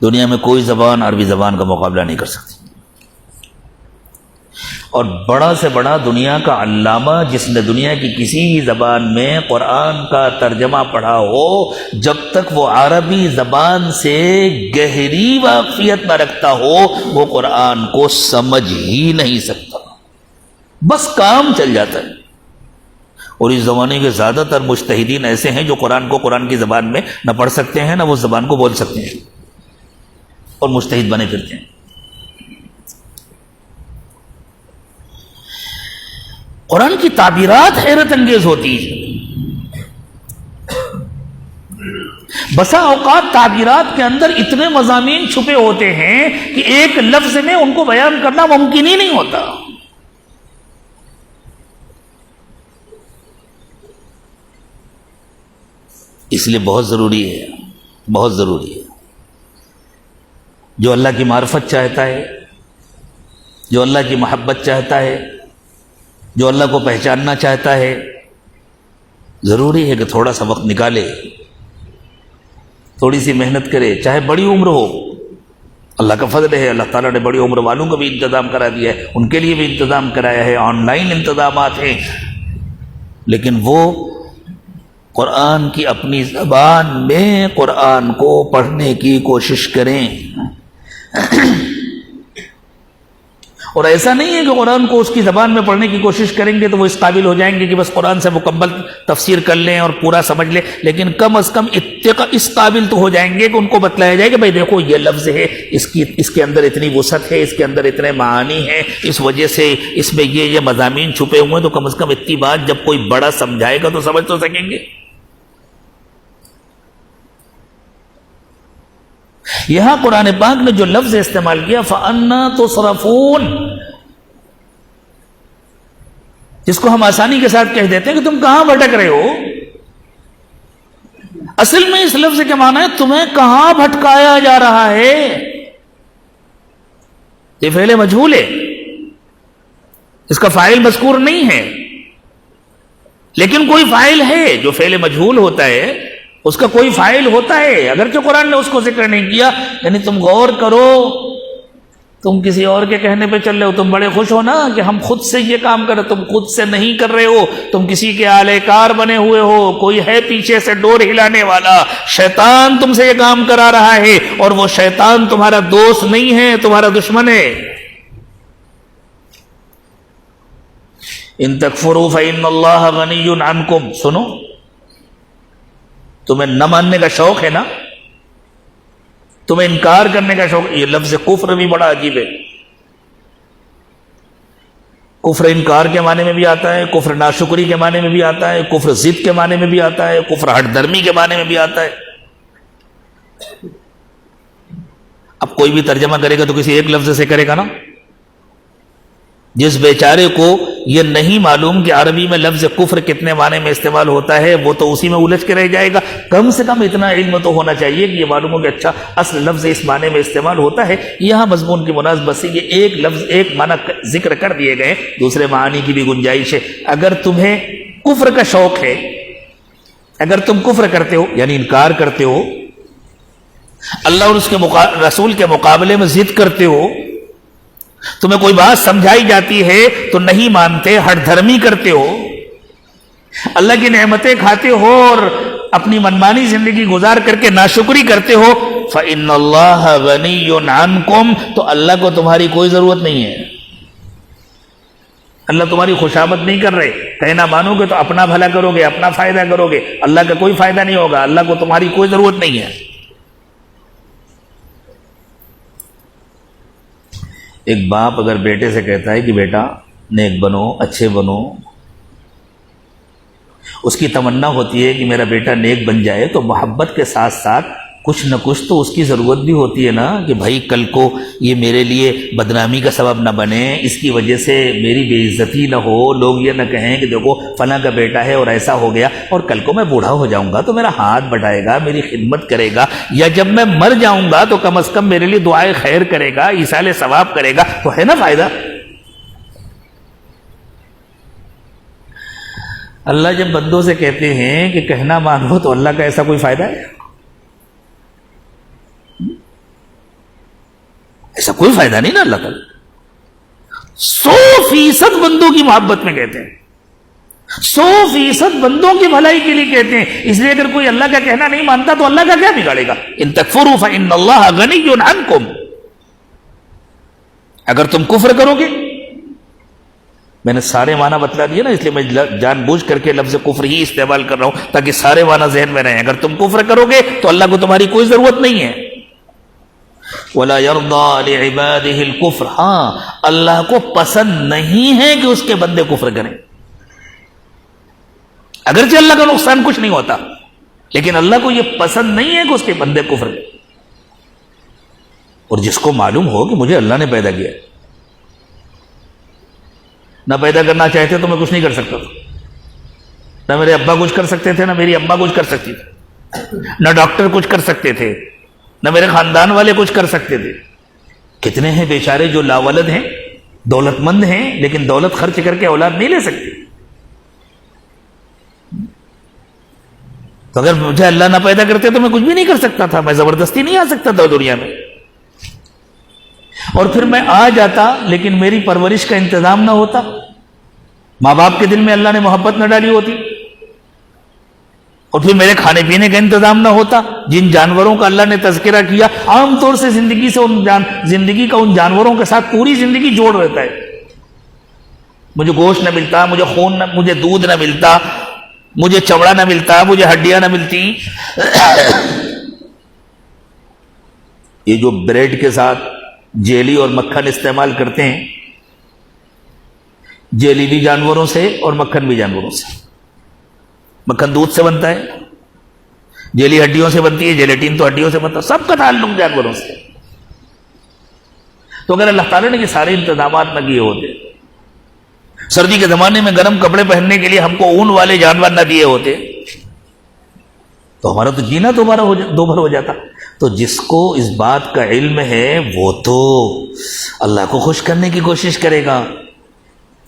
دنیا میں کوئی زبان عربی زبان کا مقابلہ نہیں کر سکتی. اور بڑا سے بڑا دنیا کا علامہ جس نے دنیا کی کسی بھی زبان میں قرآن کا ترجمہ پڑھا ہو، جب تک وہ عربی زبان سے گہری واقفیت نہ رکھتا ہو وہ قرآن کو سمجھ ہی نہیں سکتا، بس کام چل جاتا ہے. اور اس زمانے کے زیادہ تر مجتہدین ایسے ہیں جو قرآن کو قرآن کی زبان میں نہ پڑھ سکتے ہیں نہ وہ زبان کو بول سکتے ہیں اور مجتہد بنے پھرتے ہیں. قرآن کی تعبیرات حیرت انگیز ہوتی ہیں. بسا اوقات تعبیرات کے اندر اتنے مضامین چھپے ہوتے ہیں کہ ایک لفظ میں ان کو بیان کرنا ممکن ہی نہیں ہوتا. اس لیے بہت ضروری ہے، بہت ضروری ہے. جو اللہ کی معرفت چاہتا ہے، جو اللہ کی محبت چاہتا ہے، جو اللہ کو پہچاننا چاہتا ہے، ضروری ہے کہ تھوڑا سا وقت نکالے، تھوڑی سی محنت کرے، چاہے بڑی عمر ہو. اللہ کا فضل ہے، اللہ تعالیٰ نے بڑی عمر والوں کا بھی انتظام کرا دیا ہے، ان کے لیے بھی انتظام کرایا ہے، آن لائن انتظامات ہیں. لیکن وہ قرآن کی اپنی زبان میں قرآن کو پڑھنے کی کوشش کریں. اور ایسا نہیں ہے کہ قرآن کو اس کی زبان میں پڑھنے کی کوشش کریں گے تو وہ اس قابل ہو جائیں گے کہ بس قرآن سے مکمل تفسیر کر لیں اور پورا سمجھ لیں، لیکن کم از کم اس قابل تو ہو جائیں گے کہ ان کو بتلایا جائے کہ بھائی دیکھو یہ لفظ ہے، اس کے اندر اتنی وسعت ہے، اس کے اندر اتنے معانی ہیں، اس وجہ سے اس میں یہ مضامین چھپے ہوئے ہیں. تو کم از کم اتنی بات جب کوئی بڑا سمجھائے گا تو سمجھ تو سکیں گے. یہاں قرآن پاک نے جو لفظ استعمال کیا فَأَنَّا تُصْرَفُونَ، جس کو ہم آسانی کے ساتھ کہہ دیتے ہیں کہ تم کہاں بھٹک رہے ہو، اصل میں اس لفظ کے معنی ہے تمہیں کہاں بھٹکایا جا رہا ہے. یہ فعل مجہول ہے، اس کا فاعل مذکور نہیں ہے، لیکن کوئی فاعل ہے. جو فعل مجہول ہوتا ہے اس کا کوئی فاعل ہوتا ہے، اگرچہ قرآن نے اس کو ذکر نہیں کیا. یعنی تم غور کرو، تم کسی اور کے کہنے پہ چل رہے ہو، تم بڑے خوش ہو نا کہ ہم خود سے یہ کام کر رہے، تم خود سے نہیں کر رہے ہو، تم کسی کے آلے کار بنے ہوئے ہو، کوئی ہے پیچھے سے ڈور ہلانے والا، شیطان تم سے یہ کام کرا رہا ہے، اور وہ شیطان تمہارا دوست نہیں ہے، تمہارا دشمن ہے. ان تکفروا فإن اللہ غنی عنکم، سنو، تمہیں نہ ماننے کا شوق ہے نا، تمہیں انکار کرنے کا شوق. یہ لفظ کفر بھی بڑا عجیب ہے. کفر انکار کے معنی میں بھی آتا ہے، کفر ناشکری کے معنی میں بھی آتا ہے، کفر ضد کے معنی میں بھی آتا ہے، کفر ہٹ درمی کے معنی میں بھی آتا ہے. اب کوئی بھی ترجمہ کرے گا تو کسی ایک لفظ سے کرے گا نا. جس بیچارے کو یہ نہیں معلوم کہ عربی میں لفظ کفر کتنے معنی میں استعمال ہوتا ہے وہ تو اسی میں الجھ کے رہ جائے گا. کم سے کم اتنا علم تو ہونا چاہیے کہ یہ معلوم ہو کہ اچھا اصل لفظ اس معنی میں استعمال ہوتا ہے. یہاں مضمون کی مناسبت سے یہ ایک لفظ ایک معنی ذکر کر دیے گئے، دوسرے معانی کی بھی گنجائش ہے. اگر تمہیں کفر کا شوق ہے، اگر تم کفر کرتے ہو یعنی انکار کرتے ہو، اللہ اور اس کے رسول کے مقابلے میں ضد کرتے ہو، تمہیں کوئی بات سمجھائی جاتی ہے تو نہیں مانتے، ہٹ دھرمی کرتے ہو، اللہ کی نعمتیں کھاتے ہو اور اپنی منمانی زندگی گزار کر کے ناشکری کرتے ہو، فَإِنَّ اللَّهَ غَنِيٌّ عَنْكُمْ، تو اللہ کو تمہاری کوئی ضرورت نہیں ہے. اللہ تمہاری خوشامد نہیں کر رہے. کہنا مانو گے تو اپنا بھلا کرو گے, اپنا فائدہ کرو گے, اللہ کا کوئی فائدہ نہیں ہوگا, اللہ کو تمہاری کوئی ضرورت نہیں ہے. ایک باپ اگر بیٹے سے کہتا ہے کہ بیٹا نیک بنو, اچھے بنو, اس کی تمنا ہوتی ہے کہ میرا بیٹا نیک بن جائے, تو محبت کے ساتھ ساتھ کچھ نہ کچھ تو اس کی ضرورت بھی ہوتی ہے نا, کہ بھائی کل کو یہ میرے لیے بدنامی کا سبب نہ بنے, اس کی وجہ سے میری بے عزتی نہ ہو, لوگ یہ نہ کہیں کہ دیکھو فلاں کا بیٹا ہے اور ایسا ہو گیا, اور کل کو میں بوڑھا ہو جاؤں گا تو میرا ہاتھ بٹائے گا, میری خدمت کرے گا, یا جب میں مر جاؤں گا تو کم از کم میرے لیے دعائے خیر کرے گا, ایصال ثواب کرے گا, تو ہے نا فائدہ. اللہ جب بندوں سے کہتے ہیں کہ کہنا مانو, تو اللہ کا ایسا کوئی فائدہ ہے؟ ایسا کوئی فائدہ نہیں نا. اللہ تعالیٰ 100% بندوں کی محبت میں کہتے ہیں, 100% بندوں کی بھلائی کے لیے کہتے ہیں. اس لیے اگر کوئی اللہ کا کہنا نہیں مانتا تو اللہ کا کیا بگاڑے گا؟ ان تکفروا فإن اللہ غنی عنکم. اگر تم کفر کرو گے, میں نے سارے معنی بتلا دیے نا, اس لیے میں جان بوجھ کر کے لفظ کفر ہی استعمال کر رہا ہوں تاکہ سارے معنی ذہن میں رہیں. اگر تم کفر کرو گے تو اللہ کو تمہاری کوئی ضرورت نہیں ہے. وَلَا يَرْضَى لِعِبَادِهِ الْكُفْرَ, ہاں اللہ کو پسند نہیں ہے کہ اس کے بندے کفر کریں. اگرچہ اللہ کا نقصان کچھ نہیں ہوتا, لیکن اللہ کو یہ پسند نہیں ہے کہ اس کے بندے کفر کریں. اور جس کو معلوم ہو کہ مجھے اللہ نے پیدا کیا, نہ پیدا کرنا چاہتے تو میں کچھ نہیں کر سکتا تھا, نہ میرے ابا کچھ کر سکتے تھے, نہ میری اماں کچھ کر سکتی تھی, نہ ڈاکٹر کچھ کر سکتے تھے, نہ میرے خاندان والے کچھ کر سکتے تھے. کتنے ہیں بیچارے جو لاولد ہیں, دولت مند ہیں, لیکن دولت خرچ کر کے اولاد نہیں لے سکتے. تو اگر مجھے اللہ نہ پیدا کرتے تو میں کچھ بھی نہیں کر سکتا تھا, میں زبردستی نہیں آ سکتا تھا دنیا میں. اور پھر میں آ جاتا لیکن میری پرورش کا انتظام نہ ہوتا, ماں باپ کے دل میں اللہ نے محبت نہ ڈالی ہوتی, اور پھر میرے کھانے پینے کا انتظام نہ ہوتا. جن جانوروں کا اللہ نے تذکرہ کیا, عام طور سے زندگی کا ان جانوروں کے ساتھ پوری زندگی جوڑ رہتا ہے. مجھے گوشت نہ ملتا, مجھے خون نہ, مجھے دودھ نہ ملتا, مجھے چمڑا نہ ملتا, مجھے ہڈیاں نہ ملتی. یہ جو بریڈ کے ساتھ جیلی اور مکھن استعمال کرتے ہیں, جیلی بھی جانوروں سے اور مکھن بھی جانوروں سے. مکھن دودھ سے بنتا ہے, جیلی ہڈیوں سے بنتی ہے, جیلیٹین تو ہڈیوں سے بنتا ہے, سب کا تعلق جانوروں سے. تو اگر اللہ تعالیٰ نے یہ سارے انتظامات نہ کیے ہوتے, سردی کے زمانے میں گرم کپڑے پہننے کے لیے ہم کو اون والے جانور نہ دیے ہوتے, تو ہمارا تو جینا دوبھر ہو جاتا. تو جس کو اس بات کا علم ہے وہ تو اللہ کو خوش کرنے کی کوشش کرے گا.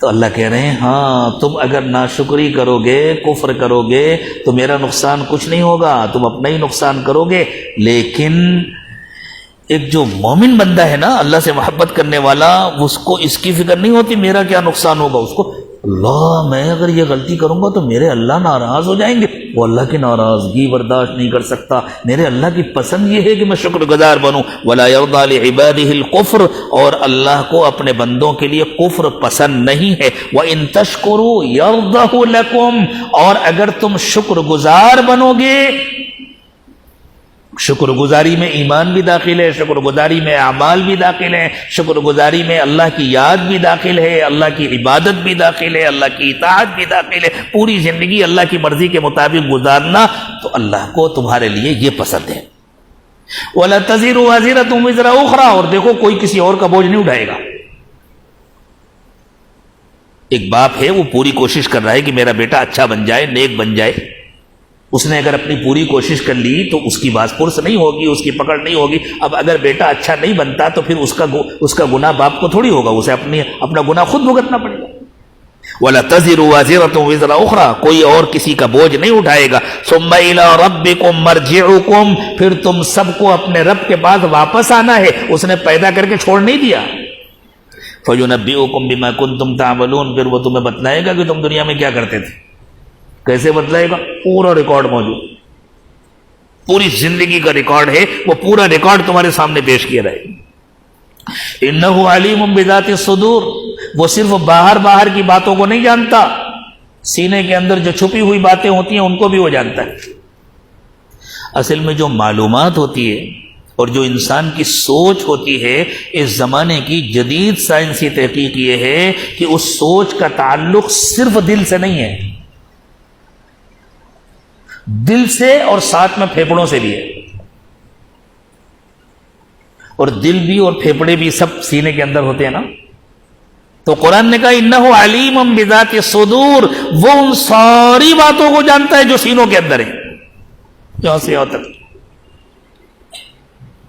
تو اللہ کہہ رہے ہیں ہاں تم اگر ناشکری کرو گے, کفر کرو گے, تو میرا نقصان کچھ نہیں ہوگا, تم اپنا ہی نقصان کرو گے. لیکن ایک جو مومن بندہ ہے نا, اللہ سے محبت کرنے والا, اس کو اس کی فکر نہیں ہوتی میرا کیا نقصان ہوگا. اس کو اللہ میں اگر یہ غلطی کروں گا تو میرے اللہ ناراض ہو جائیں گے. وہ اللہ کی ناراضگی برداشت نہیں کر سکتا. میرے اللہ کی پسند یہ ہے کہ میں شکر گزار بنوں. ولا يرضى لعباده الكفر, اور اللہ کو اپنے بندوں کے لیے کفر پسند نہیں ہے. وان تشکروا يرضه لكم, اور اگر تم شکر گزار بنو گے, شکر گزاری میں ایمان بھی داخل ہے, شکر گزاری میں اعمال بھی داخل ہے, شکر گزاری میں اللہ کی یاد بھی داخل ہے, اللہ کی عبادت بھی داخل ہے, اللہ کی اطاعت بھی داخل ہے, پوری زندگی اللہ کی مرضی کے مطابق گزارنا, تو اللہ کو تمہارے لیے یہ پسند ہے. وَلَا تَزِرُ وَازِرَةٌ وِزْرَ أُخْرَى, اور دیکھو کوئی کسی اور کا بوجھ نہیں اٹھائے گا. ایک باپ ہے, وہ پوری کوشش کر رہا ہے کہ میرا بیٹا اچھا بن جائے, نیک بن جائے. اس نے اگر اپنی پوری کوشش کر لی تو اس کی باز پرس نہیں ہوگی, اس کی پکڑ نہیں ہوگی. اب اگر بیٹا اچھا نہیں بنتا تو پھر اس کا گناہ باپ کو تھوڑی ہوگا, اسے اپنا گناہ خود بھگتنا پڑے گا. وَلَا تَزِرُ وَازِرَةٌ وِزْرَ أُخْرَى, کوئی اور کسی کا بوجھ نہیں اٹھائے گا. ثُمَّ إِلَىٰ رَبِّكُمْ مَرْجِعُكُمْ, پھر تم سب کو اپنے رب کے پاس واپس آنا ہے. اس نے پیدا کر کے چھوڑ نہیں دیا. فَيُنَبِّئُكُمْ بِمَا كُنتُمْ تَعْمَلُونَ, پھر وہ تمہیں بتلائے گا کہ تم دنیا میں کیا کرتے تھے. کیسے بتلائے گا؟ پورا ریکارڈ موجود, پوری زندگی کا ریکارڈ ہے, وہ پورا ریکارڈ تمہارے سامنے پیش کیا رہے گا. انہ علیم بذات الصدور, وہ صرف باہر باہر کی باتوں کو نہیں جانتا، سینے کے اندر جو چھپی ہوئی باتیں ہوتی ہیں ان کو بھی وہ جانتا ہے۔ اصل میں جو معلومات ہوتی ہے اور جو انسان کی سوچ ہوتی ہے، اس زمانے کی جدید سائنسی تحقیق یہ ہے کہ اس سوچ کا تعلق صرف دل سے نہیں ہے، دل سے اور ساتھ میں پھیپڑوں سے بھی ہے، اور دل بھی اور پھیپڑے بھی سب سینے کے اندر ہوتے ہیں نا۔ تو قرآن نے کہا انہ علیم بذات الصدور، وہ ان ساری باتوں کو جانتا ہے جو سینوں کے اندر ہیں، یہاں سے یہاں تک۔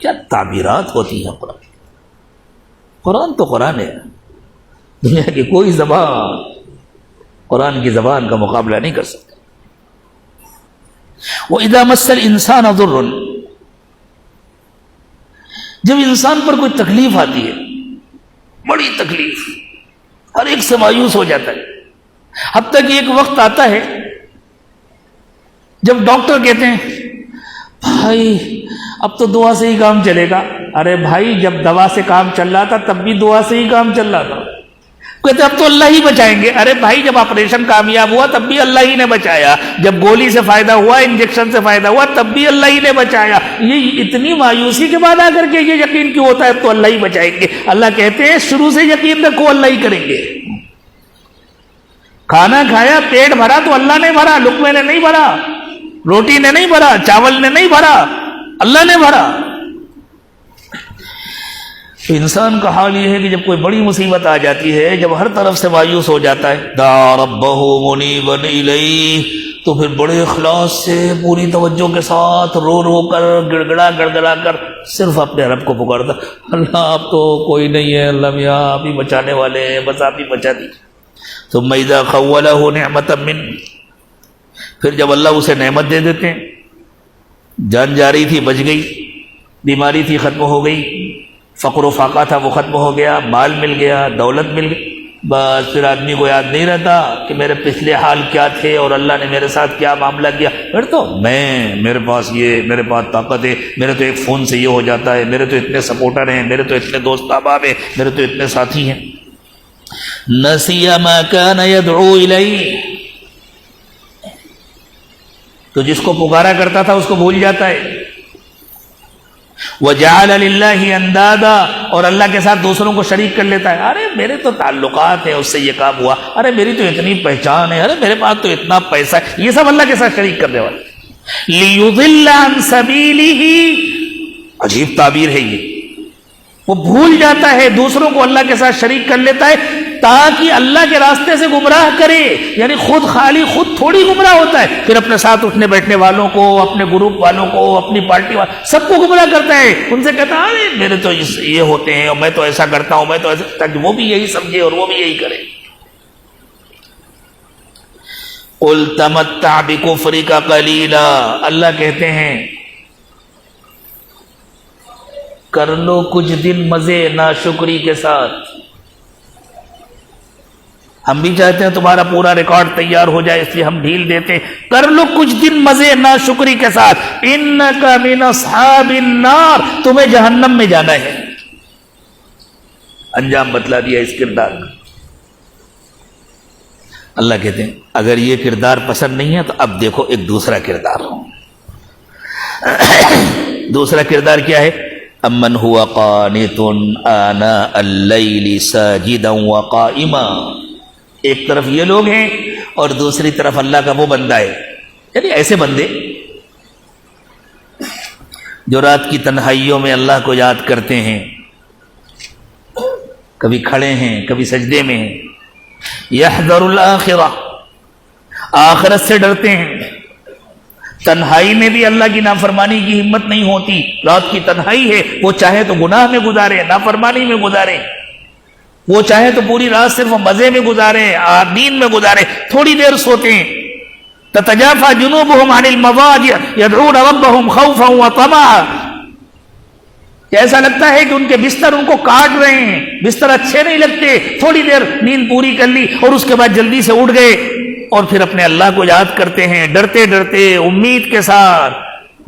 کیا تعبیرات ہوتی ہیں قرآن! قرآن تو قرآن ہے، دنیا کی کوئی زبان قرآن کی زبان کا مقابلہ نہیں کر سکتی۔ وَإِذَا مَسَّ الْإِنسَانَ ضُرٌّ، جب انسان پر کوئی تکلیف آتی ہے، بڑی تکلیف، ہر ایک سے مایوس ہو جاتا ہے، حتیٰ کہ ایک وقت آتا ہے جب ڈاکٹر کہتے ہیں بھائی اب تو دعا سے ہی کام چلے گا۔ ارے بھائی جب دوا سے کام چل رہا تھا تب بھی دعا سے ہی کام چل رہا تھا۔ کہتے اب تو اللہ ہی بچائیں گے۔ ارے بھائی جب آپریشن کامیاب ہوا تب بھی اللہ ہی نے بچایا، جب گولی سے فائدہ ہوا، انجیکشن سے فائدہ ہوا، تب بھی اللہ ہی نے بچایا۔ یہ اتنی مایوسی کے بعد آ کر کے یہ یقین کیوں ہوتا ہے اب تو اللہ ہی بچائیں گے؟ اللہ کہتے ہیں شروع سے یقین رکھو اللہ ہی کریں گے۔ کھانا کھایا، پیٹ بھرا تو اللہ نے بھرا، لقمے نے نہیں بھرا، روٹی نے نہیں بھرا، چاول نے نہیں بھرا، اللہ نے بھرا۔ تو انسان کا حال یہ ہے کہ جب کوئی بڑی مصیبت آ جاتی ہے، جب ہر طرف سے مایوس ہو جاتا ہے، دعا ربہ منیبا الیہ، تو پھر بڑے اخلاص سے پوری توجہ کے ساتھ رو رو کر گڑ گڑا کر صرف اپنے رب کو پکارتا، اللہ آپ تو کوئی نہیں ہے، اللہ میاں آپ ہی بچانے والے ہیں، بس آپ ہی بچا دیجیے۔ ثم اذا خولہ نعمتا من، پھر جب اللہ اسے نعمت دے دیتے ہیں، جان جا رہی تھی بچ گئی، بیماری تھی ختم ہو گئی، فقر و فاقہ تھا وہ ختم ہو گیا، مال مل گیا، دولت مل گئی، بس پھر آدمی کو یاد نہیں رہتا کہ میرے پچھلے حال کیا تھے اور اللہ نے میرے ساتھ کیا معاملہ کیا۔ پھر تو میرے پاس یہ، میرے پاس طاقت ہے، میرے تو ایک فون سے یہ ہو جاتا ہے، میرے تو اتنے سپورٹر ہیں، میرے تو اتنے دوست احباب ہیں، میرے تو اتنے ساتھی ہیں۔ نسی ما کان یدعو الیہ، تو جس کو پکارا کرتا تھا اس کو بھول جاتا ہے۔ وَجَعَلَ لِلَّهِ اندادا، اور اللہ کے ساتھ دوسروں کو شریک کر لیتا ہے۔ ارے میرے تو تعلقات ہیں، اس سے یہ کام ہوا، ارے میری تو اتنی پہچان ہے، ارے میرے پاس تو اتنا پیسہ ہے، یہ سب اللہ کے ساتھ شریک کرنے والے۔ لِيُضِلَّ عَن سَبِيلِهِ، عجیب تعبیر ہے یہ، وہ بھول جاتا ہے، دوسروں کو اللہ کے ساتھ شریک کر لیتا ہے تاکہ اللہ کے راستے سے گمراہ کرے، یعنی خود خالی خود تھوڑی گمراہ ہوتا ہے، پھر اپنے ساتھ اٹھنے بیٹھنے والوں کو، اپنے گروپ والوں کو، اپنی پارٹی والوں، سب کو گمراہ کرتا ہے، ان سے کہتا ہے ارے میرے تو یہ ہوتے ہیں اور میں تو ایسا کرتا ہوں، میں تو ایسا، تاکہ وہ بھی یہی سمجھے اور وہ بھی یہی کرے۔ قُلْ تَمَتَّعْ بِكُفْرِكَ قَلِيلًا، اللہ کہتے ہیں کر لو کچھ دن مزے ناشکری کے ساتھ۔ ہم بھی چاہتے ہیں تمہارا پورا ریکارڈ تیار ہو جائے، اس لیے ہم ڈھیل دیتے ہیں، کر لو کچھ دن مزے ناشکری کے ساتھ۔ انک من اصحاب النار، تمہیں جہنم میں جانا ہے۔ انجام بتلا دیا اس کردار کا۔ اللہ کہتے ہیں اگر یہ کردار پسند نہیں ہے تو اب دیکھو ایک دوسرا کردار۔ دوسرا کردار کیا ہے؟ امن هو قانت آناء اللیل ساجدا وقائما، ایک طرف یہ لوگ ہیں اور دوسری طرف اللہ کا وہ بندہ ہے، یعنی ایسے بندے جو رات کی تنہائیوں میں اللہ کو یاد کرتے ہیں، کبھی کھڑے ہیں کبھی سجدے میں ہیں، یحذر الآخرہ، آخرت سے ڈرتے ہیں، تنہائی میں بھی اللہ کی نافرمانی کی ہمت نہیں ہوتی، رات کی تنہائی ہے، وہ چاہے تو گناہ میں گزارے، نافرمانی میں گزارے، وہ چاہے تو پوری رات صرف مزے میں گزارے، نیند میں گزارے، تھوڑی دیر سوتے ہیں۔ تتجافى جنوبهم عن المضاجع يدعون ربهم خوفا وطمعا، ایسا لگتا ہے کہ ان کے بستر ان کو کاٹ رہے ہیں، بستر اچھے نہیں لگتے، تھوڑی دیر نیند پوری کر لی اور اس کے بعد جلدی سے اٹھ گئے اور پھر اپنے اللہ کو یاد کرتے ہیں، ڈرتے ڈرتے، امید کے ساتھ،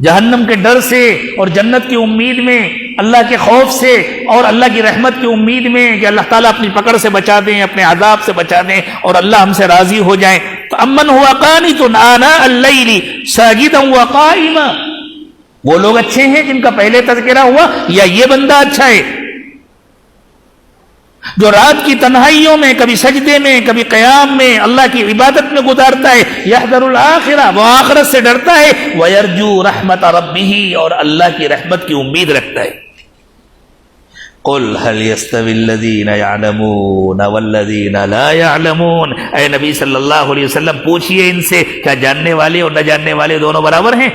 جہنم کے ڈر سے اور جنت کی امید میں۔ اللہ کے خوف سے اور اللہ کی رحمت کی امید میں کہ اللہ تعالیٰ اپنی پکڑ سے بچا دیں، اپنے عذاب سے بچا دیں اور اللہ ہم سے راضی ہو جائیں. تو امن ہوا قانت آناء اللیل ساجدا وقائما، وہ لوگ اچھے ہیں جن کا پہلے تذکرہ ہوا، یا یہ بندہ اچھا ہے جو رات کی تنہائیوں میں کبھی سجدے میں کبھی قیام میں اللہ کی عبادت میں گزارتا ہے. یحذر الآخرہ، وہ آخرت سے ڈرتا ہے. ویرجو رحمت ربہ، اور اللہ کی رحمت کی امید رکھتا ہے. قل هل يستوي الذين يعلمون والذين لا يعلمون، اے نبی صلی اللہ علیہ وسلم پوچھئے ان سے، کیا جاننے والے اور نہ جاننے والے دونوں برابر ہیں؟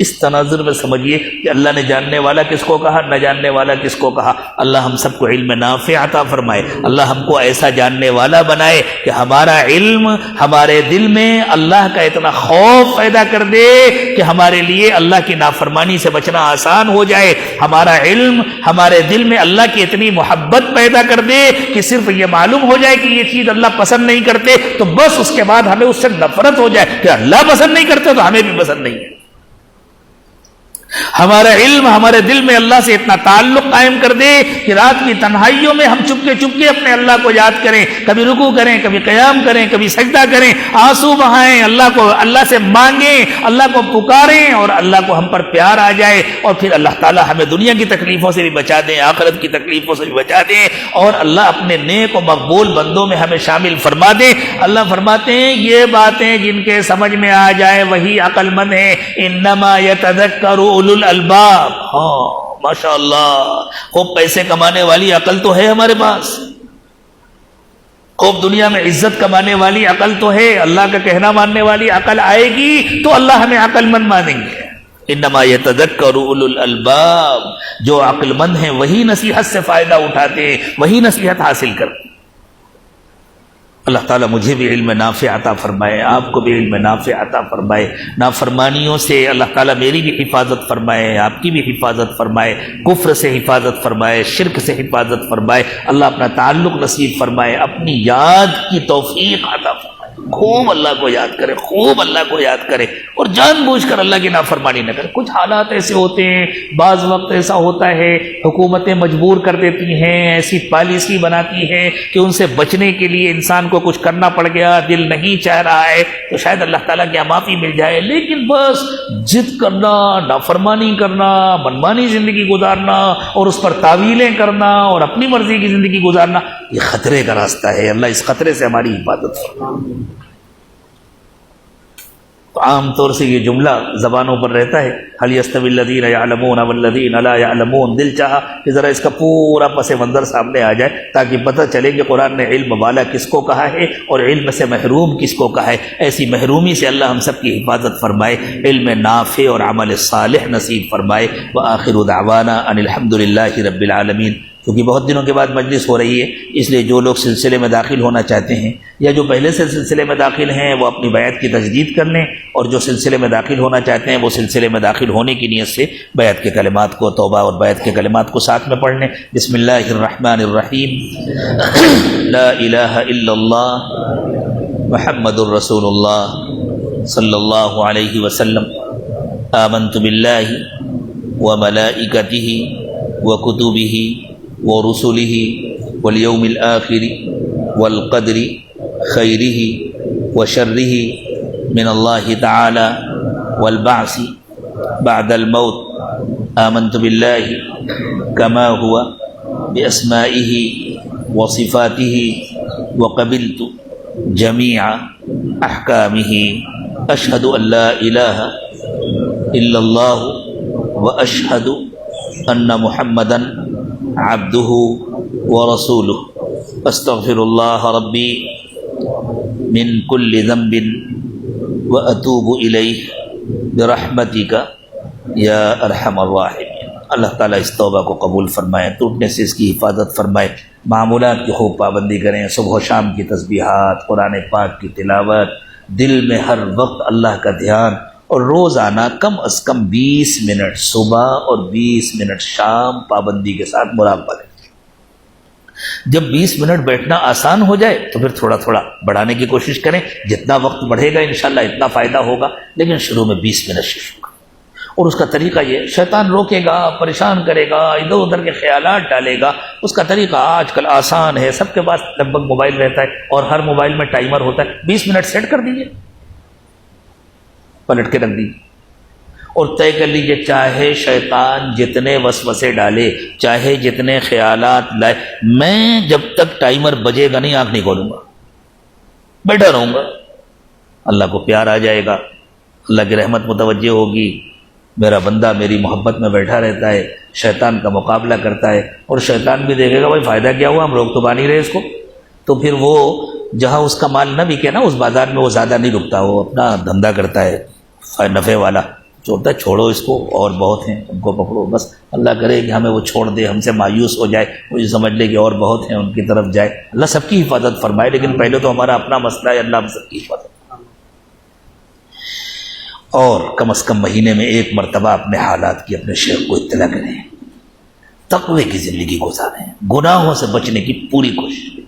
اس تناظر میں سمجھیے کہ اللہ نے جاننے والا کس کو کہا، نہ جاننے والا کس کو کہا. اللہ ہم سب کو علم نافع عطا فرمائے. اللہ ہم کو ایسا جاننے والا بنائے کہ ہمارا علم ہمارے دل میں اللہ کا اتنا خوف پیدا کر دے کہ ہمارے لیے اللہ کی نافرمانی سے بچنا آسان ہو جائے. ہمارا علم ہمارے دل میں اللہ کی اتنی محبت پیدا کر دے کہ صرف یہ معلوم ہو جائے کہ یہ چیز اللہ پسند نہیں کرتے تو بس اس کے بعد ہمیں اس سے نفرت ہو جائے کہ اللہ پسند نہیں کرتے تو ہمیں بھی پسند نہیں ہے. ہمارا علم ہمارے دل میں اللہ سے اتنا تعلق قائم کر دے کہ رات کی تنہائیوں میں ہم چپکے چپکے اپنے اللہ کو یاد کریں، کبھی رکوع کریں، کبھی قیام کریں، کبھی سجدہ کریں، آنسو بہائیں، اللہ سے مانگیں، اللہ کو پکاریں اور اللہ کو ہم پر پیار آ جائے. اور پھر اللہ تعالیٰ ہمیں دنیا کی تکلیفوں سے بھی بچا دیں، آخرت کی تکلیفوں سے بھی بچا دیں، اور اللہ اپنے نیک و مقبول بندوں میں ہمیں شامل فرما دیں. اللہ فرماتے ہیں یہ باتیں جن کے سمجھ میں آ جائے وہی عقل مند ہیں. انما یتذکر اولو الالباب. ہاں ماشاء اللہ، خوب پیسے کمانے والی عقل تو ہے ہمارے پاس، خوب دنیا میں عزت کمانے والی عقل تو ہے، اللہ کا کہنا ماننے والی عقل آئے گی تو اللہ ہمیں عقل مند مانیں گے. انما یتذکر اولو الالباب، جو عقل مند ہیں وہی نصیحت سے فائدہ اٹھاتے ہیں، وہی نصیحت حاصل کرتے. اللہ تعالیٰ مجھے بھی علم نافع عطا فرمائے، آپ کو بھی علم نافع عطا فرمائے. نافرمانیوں سے اللہ تعالیٰ میری بھی حفاظت فرمائے، آپ کی بھی حفاظت فرمائے، کفر سے حفاظت فرمائے، شرک سے حفاظت فرمائے. اللہ اپنا تعلق نصیب فرمائے، اپنی یاد کی توفیق عطا فرمائے. خوب اللہ کو یاد کرے، خوب اللہ کو یاد کرے اور جان بوجھ کر اللہ کی نافرمانی نہ کرے. کچھ حالات ایسے ہوتے ہیں، بعض وقت ایسا ہوتا ہے حکومتیں مجبور کر دیتی ہیں، ایسی پالیسی بناتی ہیں کہ ان سے بچنے کے لیے انسان کو کچھ کرنا پڑ گیا، دل نہیں چاہ رہا ہے تو شاید اللہ تعالیٰ کی معافی مل جائے. لیکن بس ضد کرنا، نافرمانی کرنا، منمانی زندگی گزارنا اور اس پر تعویلیں کرنا اور اپنی مرضی کی زندگی گزارنا، یہ خطرے کا راستہ ہے. اللہ اس خطرے سے ہماری حفاظت فرمائے. تو عام طور سے یہ جملہ زبانوں پر رہتا ہے، هل يستوي الذين يعلمون والذين لا يعلمون. دل چاہا کہ ذرا اس کا پورا پس منظر سامنے آ جائے تاکہ پتہ چلے کہ قرآن نے علم والا کس کو کہا ہے اور علم سے محروم کس کو کہا ہے. ایسی محرومی سے اللہ ہم سب کی حفاظت فرمائے، علم نافع اور عمل صالح نصیب فرمائے. وآخر دعوانا ان الحمد للہ رب العالمین. کیونکہ بہت دنوں کے بعد مجلس ہو رہی ہے، اس لیے جو لوگ سلسلے میں داخل ہونا چاہتے ہیں یا جو پہلے سے سلسلے میں داخل ہیں وہ اپنی بیعت کی تجدید کر لیں، اور جو سلسلے میں داخل ہونا چاہتے ہیں وہ سلسلے میں داخل ہونے کی نیت سے بیعت کے کلمات کو، توبہ اور بیعت کے کلمات کو ساتھ میں پڑھ لیں. بسم اللہ الرحمن الرحیم. لا الہ الا اللہ محمد الرسول اللہ صلی اللہ علیہ وسلم. آمنت باللہ وملائکتہ وکتبہ ورسلہ والیوم الآخر والقدر خیرہ وشرہ من اللہ تعالی والبعث بعد الموت. آمنت باللہ کما ہوا باسمائہ وصفاتہ وقبلت جمیع احکامہ. اشہد ان لا الہ الا اللہ واشہد ان محمدا عبدہ ورسولہ. استغفر اللہ ربی من کل ذنب واتوب الیہ برحمتک یا ارحم الراحمین. اللہ تعالیٰ اس توبہ کو قبول فرمائے، ٹوٹنے سے اس کی حفاظت فرمائے. معمولات کی خوب پابندی کریں، صبح و شام کی تسبیحات، قرآن پاک کی تلاوت، دل میں ہر وقت اللہ کا دھیان، اور روزانہ کم از کم 20 منٹ صبح اور 20 منٹ شام پابندی کے ساتھ مراقبہ کریں. جب 20 منٹ بیٹھنا آسان ہو جائے تو پھر تھوڑا تھوڑا بڑھانے کی کوشش کریں. جتنا وقت بڑھے گا انشاءاللہ اتنا فائدہ ہوگا، لیکن شروع میں 20 منٹ سے شروع کریں. اور اس کا طریقہ یہ، شیطان روکے گا، پریشان کرے گا، ادھر ادھر کے خیالات ڈالے گا۔ اس کا طریقہ آج کل آسان ہے، سب کے پاس لگ بھگ موبائل رہتا ہے اور ہر موبائل میں ٹائمر ہوتا ہے، 20 منٹ سیٹ کر دیجئے، پلٹ کے رکھ دیجئے اور طے کر لیجئے، چاہے شیطان جتنے وسوسے ڈالے، چاہے جتنے خیالات لائے، میں جب تک ٹائمر بجے گا نہیں آنکھ نہیں کھولوں گا، بیٹھا رہوں گا۔ اللہ کو پیار آ جائے گا، اللہ کی رحمت متوجہ ہوگی، میرا بندہ میری محبت میں بیٹھا رہتا ہے، شیطان کا مقابلہ کرتا ہے، اور شیطان بھی دیکھے گا بھائی فائدہ کیا ہوا، ہم روک تو پا نہیں رہے اس کو، تو پھر وہ جہاں اس کا مال نہ بکے نا اس بازار میں وہ زیادہ نہیں رکتا، وہ اپنا دھندا کرتا ہے نفع والا، چھوڑتا ہے چھوڑو اس کو، اور بہت ہیں ان کو پکڑو، بس اللہ کرے کہ ہمیں وہ چھوڑ دے، ہم سے مایوس ہو جائے، وہ یہ سمجھ لے کہ اور بہت ہیں ان کی طرف جائے۔ اللہ سب کی حفاظت فرمائے، لیکن پہلے تو ہمارا اپنا مسئلہ ہے، اللہ ہم سب کی حفاظت، اور کم از کم مہینے میں ایک مرتبہ اپنے حالات کی اپنے شیخ کو اطلاع کریں، تقوی کی زندگی گزاریں، گناہوں سے بچنے کی پوری کوشش کریں،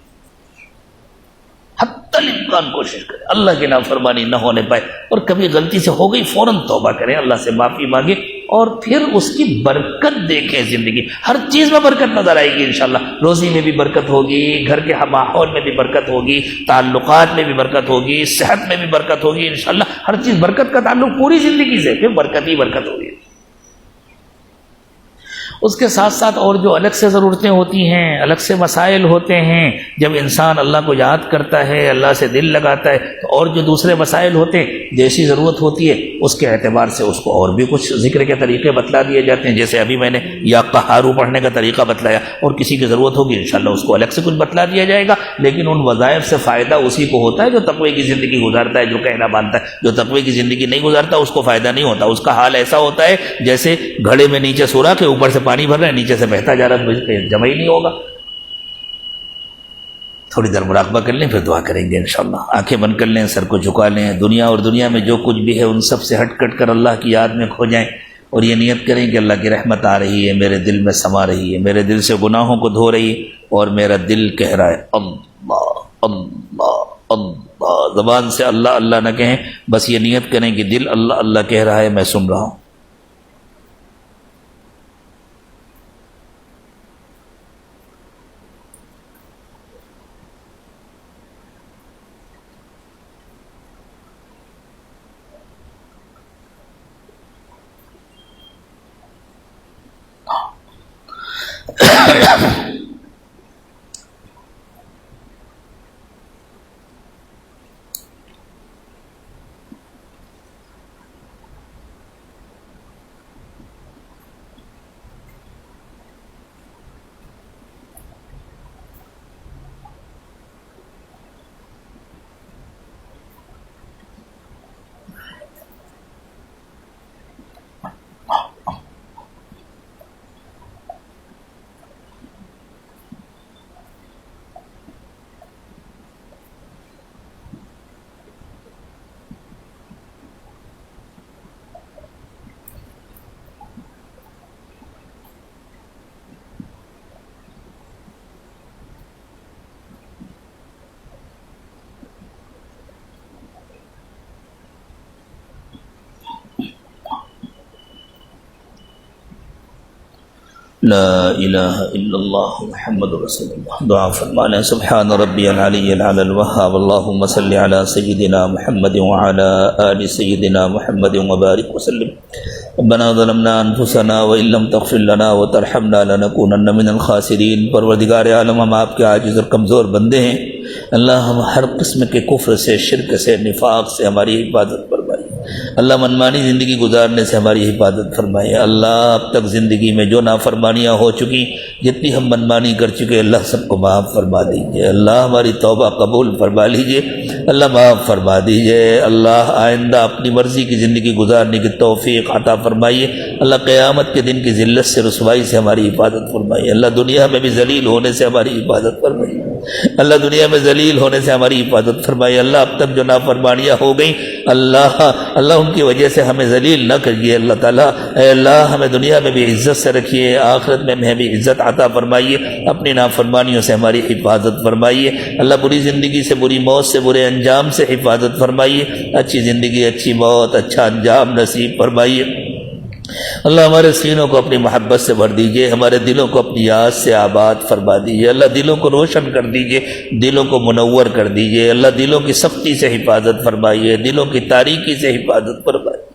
حتی الامکان کوشش کریں، اللہ کی نافرمانی نہ ہونے پائے، اور کبھی غلطی سے ہو گئی فوراً توبہ کریں، اللہ سے معافی مانگیں، اور پھر اس کی برکت دیکھیں۔ زندگی ہر چیز میں برکت نظر آئے گی انشاءاللہ، روزی میں بھی برکت ہوگی، گھر کے ماحول میں بھی برکت ہوگی، تعلقات میں بھی برکت ہوگی، صحت میں بھی برکت ہوگی انشاءاللہ، ہر چیز برکت کا تعلق پوری زندگی سے، پھر برکت ہی برکت ہوگی۔ اس کے ساتھ ساتھ اور جو الگ سے ضرورتیں ہوتی ہیں، الگ سے مسائل ہوتے ہیں، جب انسان اللہ کو یاد کرتا ہے، اللہ سے دل لگاتا ہے، تو اور جو دوسرے مسائل ہوتے ہیں، جیسی ضرورت ہوتی ہے اس کے اعتبار سے اس کو اور بھی کچھ ذکر کے طریقے بتلا دیے جاتے ہیں، جیسے ابھی میں نے یا قہارو پڑھنے کا طریقہ بتلایا، اور کسی کی ضرورت ہوگی انشاءاللہ اس کو الگ سے کچھ بتلا دیا جائے گا، لیکن ان وظائف سے فائدہ اسی کو ہوتا ہے جو تقوی کی زندگی گزارتا ہے، جو کہنا مانتا ہے۔ جو تقوی کی زندگی نہیں گزارتا اس کو فائدہ نہیں ہوتا، اس کا حال ایسا ہوتا ہے جیسے گھڑے میں نیچے سوراخ ہے، اوپر سے پانی بھر رہا ہے، نیچے سے بہتا جا رہا ہے، جمع ہی نہیں ہوگا۔ تھوڑی دیر مراقبہ کر لیں، پھر دعا کریں گے انشاءاللہ۔ آنکھیں بند کر لیں، سر کو جھکا لیں، دنیا اور دنیا میں جو کچھ بھی ہے ان سب سے ہٹ کٹ کر اللہ کی یاد میں کھو جائیں، اور یہ نیت کریں کہ اللہ کی رحمت آ رہی ہے، میرے دل میں سما رہی ہے، میرے دل سے گناہوں کو دھو رہی ہے، اور میرا دل کہہ رہا ہے اللہ اللہ اللہ۔ زبان سے اللہ اللہ نہ کہیں، بس یہ نیت کریں کہ دل اللہ اللہ کہہ رہا ہے، میں سن رہا ہوں۔ لا الہ الا اللہ محمد رسول اللہ۔ دعا فرمانے سبحان ربی العلی العلی الوہاب، اللہم صلی علی سیدنا محمد وعلی آل سیدنا محمد وبارک وسلم۔ ربنا ظلمنا انفسنا وان لم تغفر لنا وترحمنا لنکونن من الخاسرین۔ پروردگار عالم، ہم آپ کے عاجز اور کمزور بندے ہیں، اللہ ہم ہر قسم کے کفر سے، شرک سے، نفاق سے ہماری حفاظت فرمائیے، اللہ منمانی زندگی گزارنے سے ہماری حفاظت فرمائیے، اللہ اب تک زندگی میں جو نافرمانیاں ہو چکی، جتنی ہم منمانی کر چکے، اللہ سب کو معاف فرما دیجیے، اللہ ہماری توبہ قبول فرما لیجیے، اللہ معاف فرما دیجیے، اللہ آئندہ اپنی مرضی کی زندگی گزارنے کی توفیق عطا فرمائیے، اللہ قیامت کے دن کی ذلت سے، رسوائی سے ہماری حفاظت فرمائیے، اللہ دنیا میں بھی ذلیل ہونے سے ہماری حفاظت فرمائیے، اللہ دنیا میں ذلیل ہونے سے ہماری حفاظت فرمائیے، اللہ اب تک جو نافرمانیاں ہو گئیں اللہ ان کی وجہ سے ہمیں ذلیل نہ کریے، اللہ تعالیٰ اے اللہ ہمیں دنیا میں بھی عزت سے رکھیے، آخرت میں ہمیں بھی عزت عطا فرمائیے، اپنی نافرمانیوں سے ہماری حفاظت فرمائیے، اللہ بری زندگی سے، بری موت سے، برے انجام سے حفاظت فرمائیے، اچھی زندگی، اچھی موت، اچھا انجام نصیب فرمائیے، اللہ ہمارے سینوں کو اپنی محبت سے بھر دیجئے، ہمارے دلوں کو اپنی یاد سے آباد فرما دیجئے، اللہ دلوں کو روشن کر دیجئے، دلوں کو منور کر دیجئے، اللہ دلوں کی سختی سے حفاظت فرمائیے، دلوں کی تاریکی سے حفاظت فرمائیے۔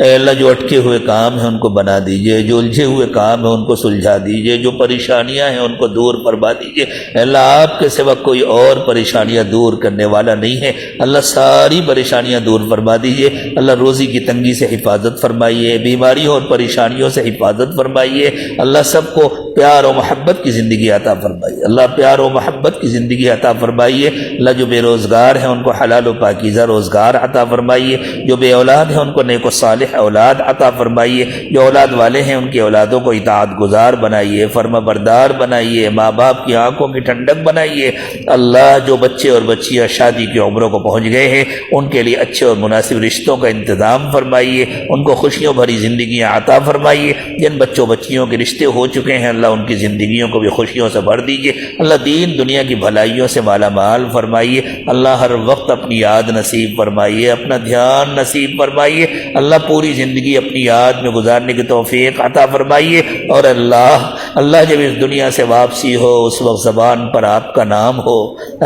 اے اللہ جو اٹکے ہوئے کام ہیں ان کو بنا دیجئے، جو الجھے ہوئے کام ہیں ان کو سلجھا دیجئے، جو پریشانیاں ہیں ان کو دور فرما دیجئے۔ اے اللہ آپ کے سوا کوئی اور پریشانیاں دور کرنے والا نہیں ہے، اللہ ساری پریشانیاں دور فرما دیجئے۔ اللہ روزی کی تنگی سے حفاظت فرمائیے، بیماریوں اور پریشانیوں سے حفاظت فرمائیے، اللہ سب کو پیار و محبت کی زندگی عطا فرمائیے، اللہ پیار و محبت کی زندگی عطا فرمائیے۔ اللہ جو بے روزگار ہیں ان کو حلال و پاکیزہ روزگار عطا فرمائیے، جو بے اولاد ہیں ان کو نیک و صالح اولاد عطا فرمائیے، جو اولاد والے ہیں ان کی اولادوں کو اطاعت گزار بنائیے، فرما بردار بنائیے، ماں باپ کی آنکھوں کی ٹھنڈک بنائیے۔ اللہ جو بچے اور بچیاں شادی کی عمروں کو پہنچ گئے ہیں ان کے لیے اچھے اور مناسب رشتوں کا انتظام فرمائیے، ان کو خوشیوں بھری زندگیاں عطا فرمائیے۔ جن بچوں بچیوں کے رشتے ہو چکے ہیں اللہ ان کی زندگیوں کو بھی خوشیوں سے بھر دیجیے، اللہ دین دنیا کی بھلائیوں سے مالا مال فرمائیے، اللہ ہر وقت اپنی یاد نصیب فرمائیے، اپنا دھیان نصیب فرمائیے، اللہ پوری زندگی اپنی یاد میں گزارنے کی توفیق عطا فرمائیے۔ اور اللہ جب اس دنیا سے واپسی ہو اس وقت زبان پر آپ کا نام ہو،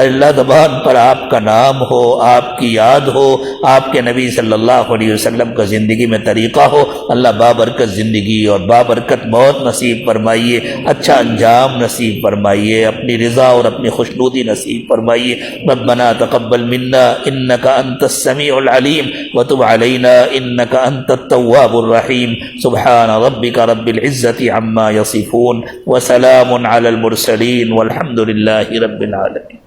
اللہ زبان پر آپ کا نام ہو، آپ کی یاد ہو، آپ کے نبی صلی اللہ علیہ وسلم کا زندگی میں طریقہ ہو، اللہ بابرکت زندگی اور بابرکت موت نصیب فرمائیے، اچھا انجام نصیب فرمائیے، اپنی رضا اور اپنی خوشنودی نصیب فرمائیے۔ ربنا تقبل منا انك انت السميع العليم وتب علينا انك انت التواب الرحيم سبحان ربك رب العزة عما يصفون وسلام على المرسلين والحمد لله رب العالمين۔